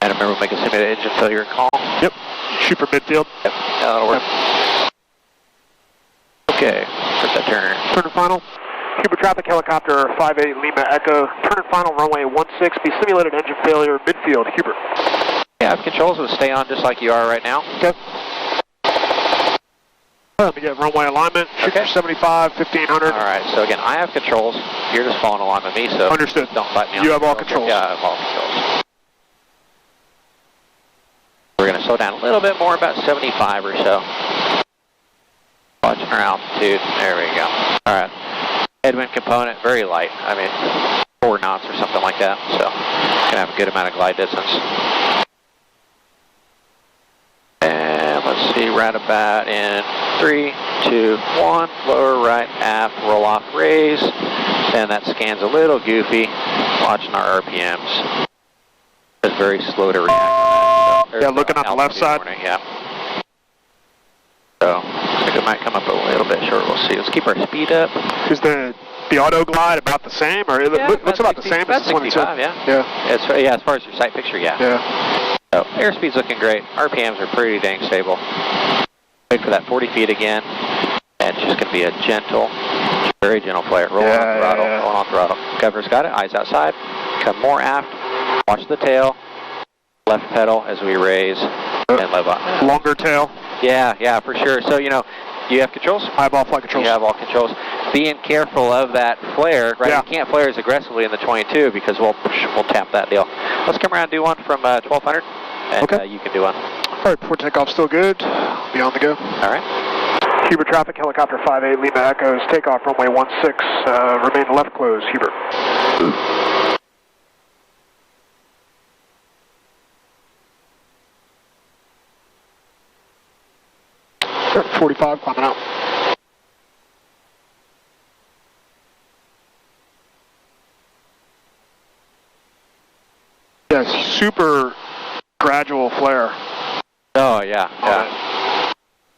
And remember, make a simulated engine failure call. Yep, shoot for midfield. Yep, that'll work. Okay, put that turn. Turn final. Huber traffic, helicopter 58, Lima Echo, turn and final, runway 16, be simulated engine failure, midfield, Huber. Yeah, I have controls to stay on just like you are right now. Okay. Let me get runway alignment, shoot for 75, 1500. All right, so again, I have controls. You're just following along with me, so understood. Don't fight me on You have all controls. Yeah, I have all controls. We're going to slow down a little bit more, about 75 or so. Watching our altitude. There we go. All right. Headwind component, very light. I mean, 4 knots or something like that. So, going to have a good amount of glide distance. And let's see, right about in 3, 2, 1. Lower right, aft, roll off, raise. And that scan's a little goofy. Watching our RPMs. It's very slow to react. Yeah, looking on the left side. Warning, yeah. So, I think it might come up a little bit short. We'll see. Let's keep our speed up. Is the auto glide about the same, or it looks about the same as the 22? Yeah, as far as your sight picture, yeah. So, airspeed's looking great. RPMs are pretty dang stable. Wait for that 40 feet again. And it's just going to be a gentle, very gentle flare. Roll on throttle, roll on throttle. Governor's got it, eyes outside. Come more aft. Watch the tail. Left pedal as we raise and level out. Longer tail. Yeah, for sure. So, you know, you have controls? I have all flight controls. You have all controls. Being careful of that flare, right? Yeah. You can't flare as aggressively in the 22 because we'll tap that deal. Let's come around and do one from 1200, and okay. You can do one. All right, before takeoff, still good. Be on the go. All right. Huber traffic, helicopter 58, Lima Echoes, takeoff runway 16, remain left closed, Huber. R45 climbing out. Yeah, super gradual flare. Oh, yeah.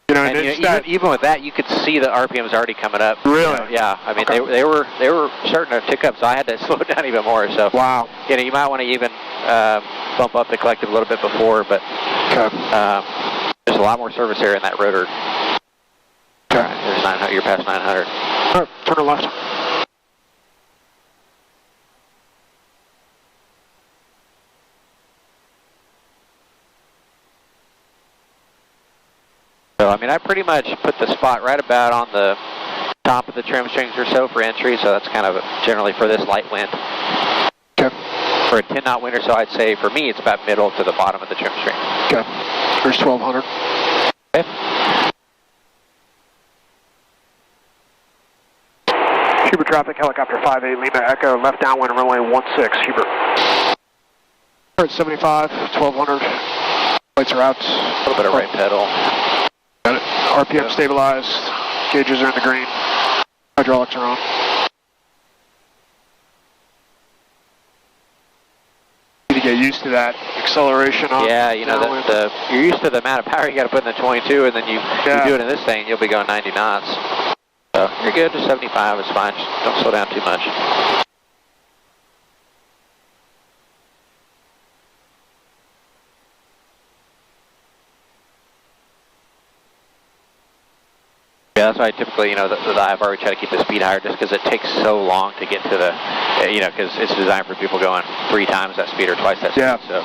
You know, and even with that, you could see the RPMs already coming up. Really? You know, yeah. I mean, they were starting to tick up, so I had to slow it down even more. So wow. You know, you might want to even bump up the collective a little bit before, but there's a lot more service area in that rotor. Okay. All right, there's 900. You're past 900. All right, turn to left. So, I mean, I pretty much put the spot right about on the top of the trim strings or so for entry, so that's kind of generally for this light wind. Okay. For a 10 knot wind or so, I'd say for me it's about middle to the bottom of the trim string. Okay. Here's 1200. Okay. Hubert traffic, helicopter 58, Lima Echo, left downwind, runway 16, Hubert. All right, 75, 1200. Lights are out. A little bit of right pedal. Got it. RPM stabilized. Gauges are in the green. Hydraulics are on. Need to get used to that acceleration on. Yeah, you know, you're used to the amount of power you got to put in the 22, and then you do it in this thing, you'll be going 90 knots. So you're good to 75 is fine. Just don't slow down too much. Yeah, that's why I typically, you know, the IFR, we try to keep the speed higher just because it takes so long to get to the, you know, because it's designed for people going 3 times that speed or twice that speed. So.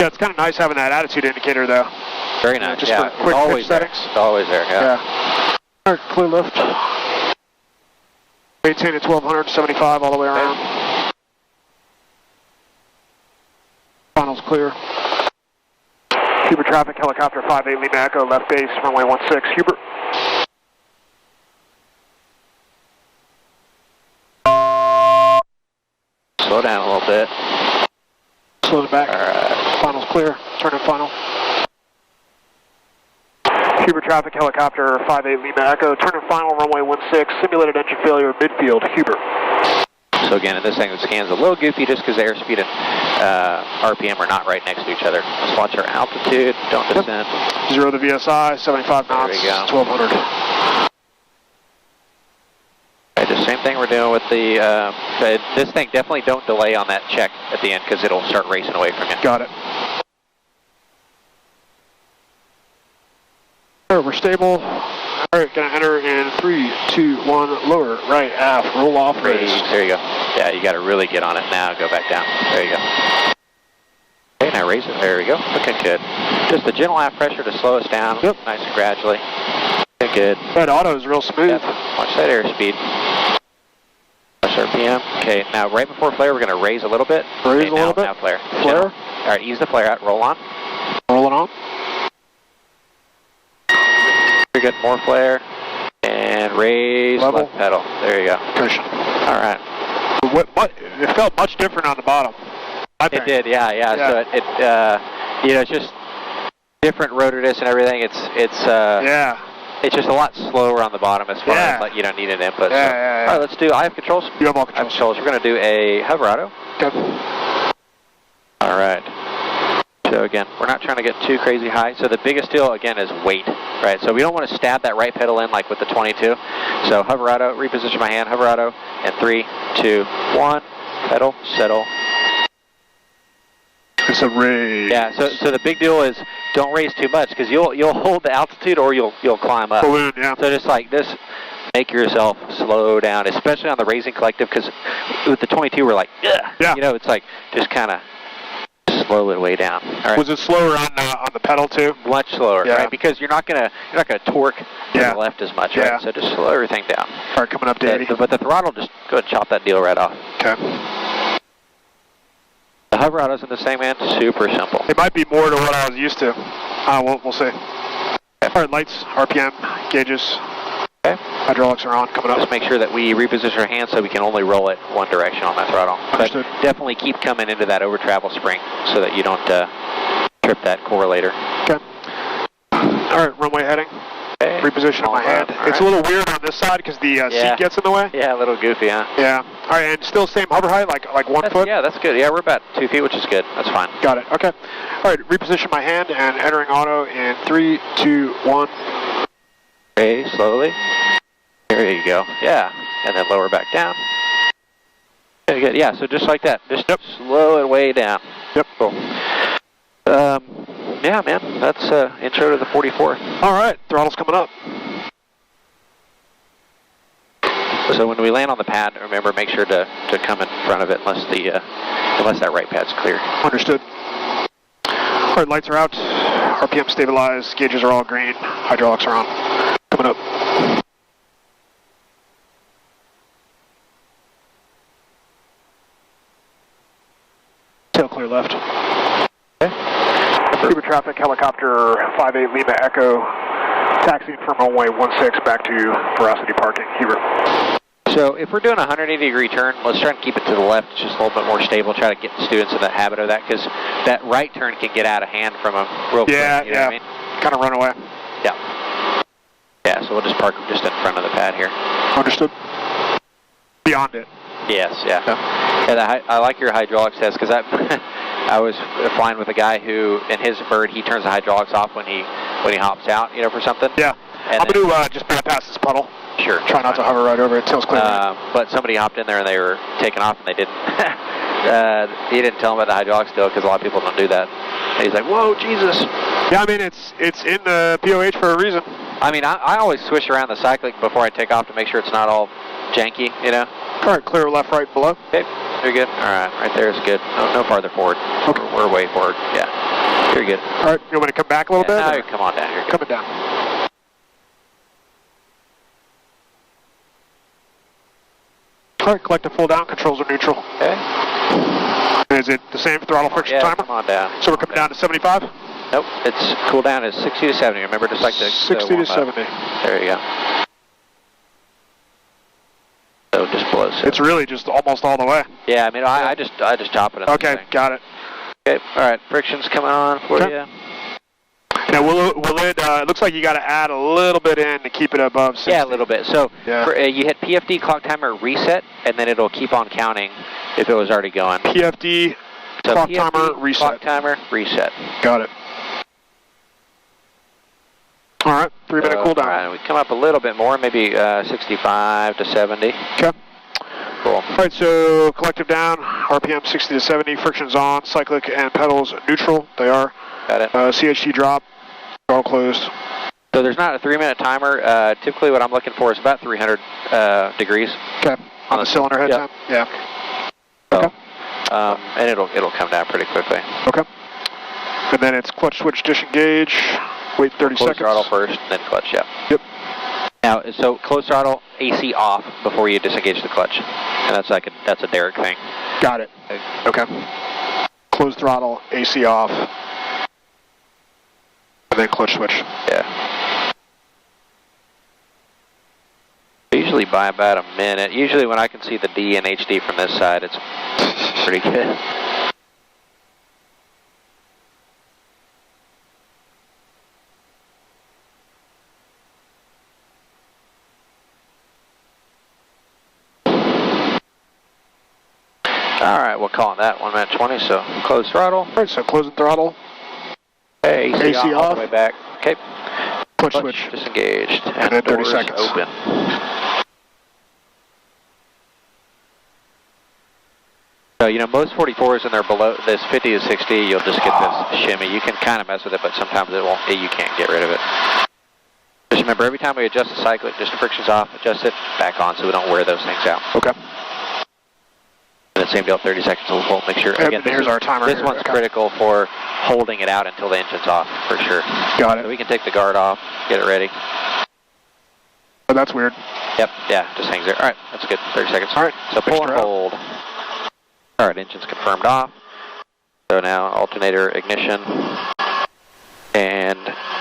Yeah, it's kind of nice having that attitude indicator, though. Very nice. Just for quick pitch settings. It's always there. Yeah. All right, clear lift. Maintain at 1275 all the way around. Okay. Final's clear. Hubert traffic, helicopter 58 Lima Echo, left base, runway 16, Hubert. Slow down a little bit. Slow it back. All right. Final's clear. Turn in final. Hubert traffic, helicopter 58 Lima Echo, turn in final, runway 16, simulated engine failure, midfield, Hubert. So again, in this thing, the scan's a little goofy just because the airspeed and RPM are not right next to each other. Let's watch our altitude, don't descend. Zero the VSI, 75 knots, there we go. 1200. Right, the same thing we're doing with the, this thing, definitely don't delay on that check at the end because it'll start racing away from you. Got it. All right, we're stable. All right, gonna enter in 3, 2, 1, lower, right, aft, roll off, raise. There you go. Yeah, you gotta really get on it now, go back down. There you go. Okay, now raise it, there we go. Looking good. Just a gentle aft pressure to slow us down. Yep. Nice and gradually. Looking good. That auto is real smooth. Yep. Watch that airspeed. Watch RPM. Okay, now right before flare, we're gonna raise a little bit. Raise a little bit. Now flare. Flare. All right, ease the flare out, roll on. Rolling on. Very good, more flare, and raise level. Left pedal. There you go. Cushion. All right. It felt much different on the bottom. It did, yeah. So it you know, it's just different rotor disc and everything. It's just a lot slower on the bottom as far as like you don't need an input. Yeah, so. yeah. All right, let's do. I have controls. You have all I have controls. controls. We're going to do a hover auto. Okay. All right. So again, we're not trying to get too crazy high. So the biggest deal, again, is weight, right? So we don't want to stab that right pedal in like with the 22. So hover auto, reposition my hand, hover auto, and 3, 2, 1, pedal, settle. It's a raise. Yeah, so the big deal is don't raise too much because you'll hold the altitude or you'll climb up. Balloon, yeah. So just like this, make yourself slow down, especially on the raising collective because with the 22 we're like, ugh. Yeah. You know, it's like just kind of slow it way down. All right. Was it slower on the pedal too? Much slower, right? Because you're not gonna torque to the left as much, right? So just slow everything down. All right, coming up to 80. But the throttle, just go ahead and chop that deal right off. Okay. The hover auto's in the same end, super simple. It might be more to what I was used to. We'll see. All right, lights, RPM, gauges. Okay. Hydraulics are on, coming up. Just make sure that we reposition our hands so we can only roll it one direction on that throttle. Understood. But definitely keep coming into that over travel spring so that you don't trip that correlator. Okay. All right, runway heading. Okay. Reposition my hand. It's a little weird on this side because the seat gets in the way. Yeah, a little goofy, huh? Yeah. All right, and still same hover height, like 1 foot? Yeah, that's good. Yeah, we're about 2 feet, which is good. That's fine. Got it. Okay. All right, reposition my hand and entering auto in 3, 2, 1. Okay, slowly. There you go. Yeah, and then lower back down. Okay, good. Yeah, so just like that. Just slow it way down. Yep. Cool. Yeah, man, that's intro to the 44. All right, throttle's coming up. So when we land on the pad, remember, make sure to come in front of it unless that right pad's clear. Understood. All right, lights are out. RPM stabilized. Gauges are all green. Hydraulics are on. Coming up. Tail clear left. Okay. Cuba traffic, helicopter 58 Lima Echo, taxiing from runway 16 back to Veracity Parking, Heber. So if we're doing a 180-degree turn, let's try and keep it to the left. It's just a little bit more stable. Try to get the students in the habit of that because that right turn can get out of hand from them real quick. You know what I mean? Kind of run away. Yeah. Yeah, so we'll just park just in front of the pad here. Understood. Beyond it. Yes, yeah. And I like your hydraulics test because I was flying with a guy who, in his bird, he turns the hydraulics off when he hops out, you know, for something. Yeah. And I'm going to just bypass this puddle. Sure. Try not to hover right over it. Tail's clear. But somebody hopped in there and they were taking off and they didn't. He didn't tell him about the hydraulics still because a lot of people don't do that. And he's like, "Whoa, Jesus!" Yeah, I mean it's in the POH for a reason. I mean, I always swish around the cyclic before I take off to make sure it's not all janky, you know. All right, clear left, right, below. Okay, you're good. All right, right there is good. No farther forward. Okay. We're way forward. Yeah, you're good. All right, you want me to come back a little bit? No, come on down. You're good. Coming down. All right, collect the full down. Controls are neutral. Okay. Is it the same throttle friction timer? Come on down. So we're coming down to 75? Nope, it's cool down is 60 to 70. Remember, just like the 60 to 70. There you go. So just below 70. It's really just almost all the way. Yeah, I mean, I just chop it in. Okay, got it. Okay, all right, friction's coming on for you. Now, will it, it looks like you got to add a little bit in to keep it above 60. Yeah, a little bit. So you hit PFD clock timer reset, and then it'll keep on counting if it was already going. PFD so clock PFD, timer reset. Clock timer reset. Got it. All right, 3-minute cool down. All right, we come up a little bit more, maybe 65 to 70. Okay. Cool. All right, so collective down, RPM 60 to 70, friction's on, cyclic and pedals neutral. They are. Got it. CHT drop, all closed. So there's not a 3-minute timer. Typically what I'm looking for is about 300 degrees. Okay. On the cylinder head time? Yeah. So, and it'll come down pretty quickly. Okay. And then it's clutch switch disengage. Wait 30 close seconds. Throttle first, then clutch, yeah. Yep. Now, so close throttle, AC off before you disengage the clutch. And that's a Derek thing. Got it. Okay. Close throttle, AC off. And then clutch switch. Yeah. Usually by about a minute. Usually when I can see the D and HD from this side, it's pretty good. All right, we'll call it that 1 minute 20. So close throttle. All right, so closing throttle. Okay, AC off. All the way back. Okay. Clutch switch. Disengaged. And then 30 seconds. Open. So, you know, most 44s, and they're below this 50 to 60, you'll just get this shimmy. You can kind of mess with it, but sometimes it won't. You can't get rid of it. Just remember, every time we adjust the cyclic, just the friction's off, adjust it back on so we don't wear those things out. Okay. And the same deal, 30 seconds, we'll make sure. Again, here's our timer. This one's critical for holding it out until the engine's off, for sure. Got it. So we can take the guard off, get it ready. Oh, that's weird. Yep, yeah, just hangs there. All right, that's good, 30 seconds. All right. So pull and hold. All right, engine's confirmed off. So now alternator ignition and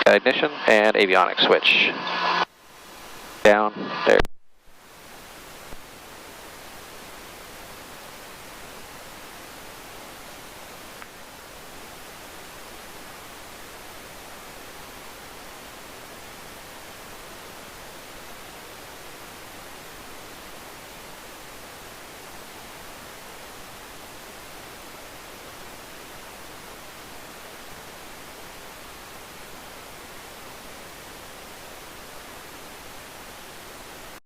avionics switch. down.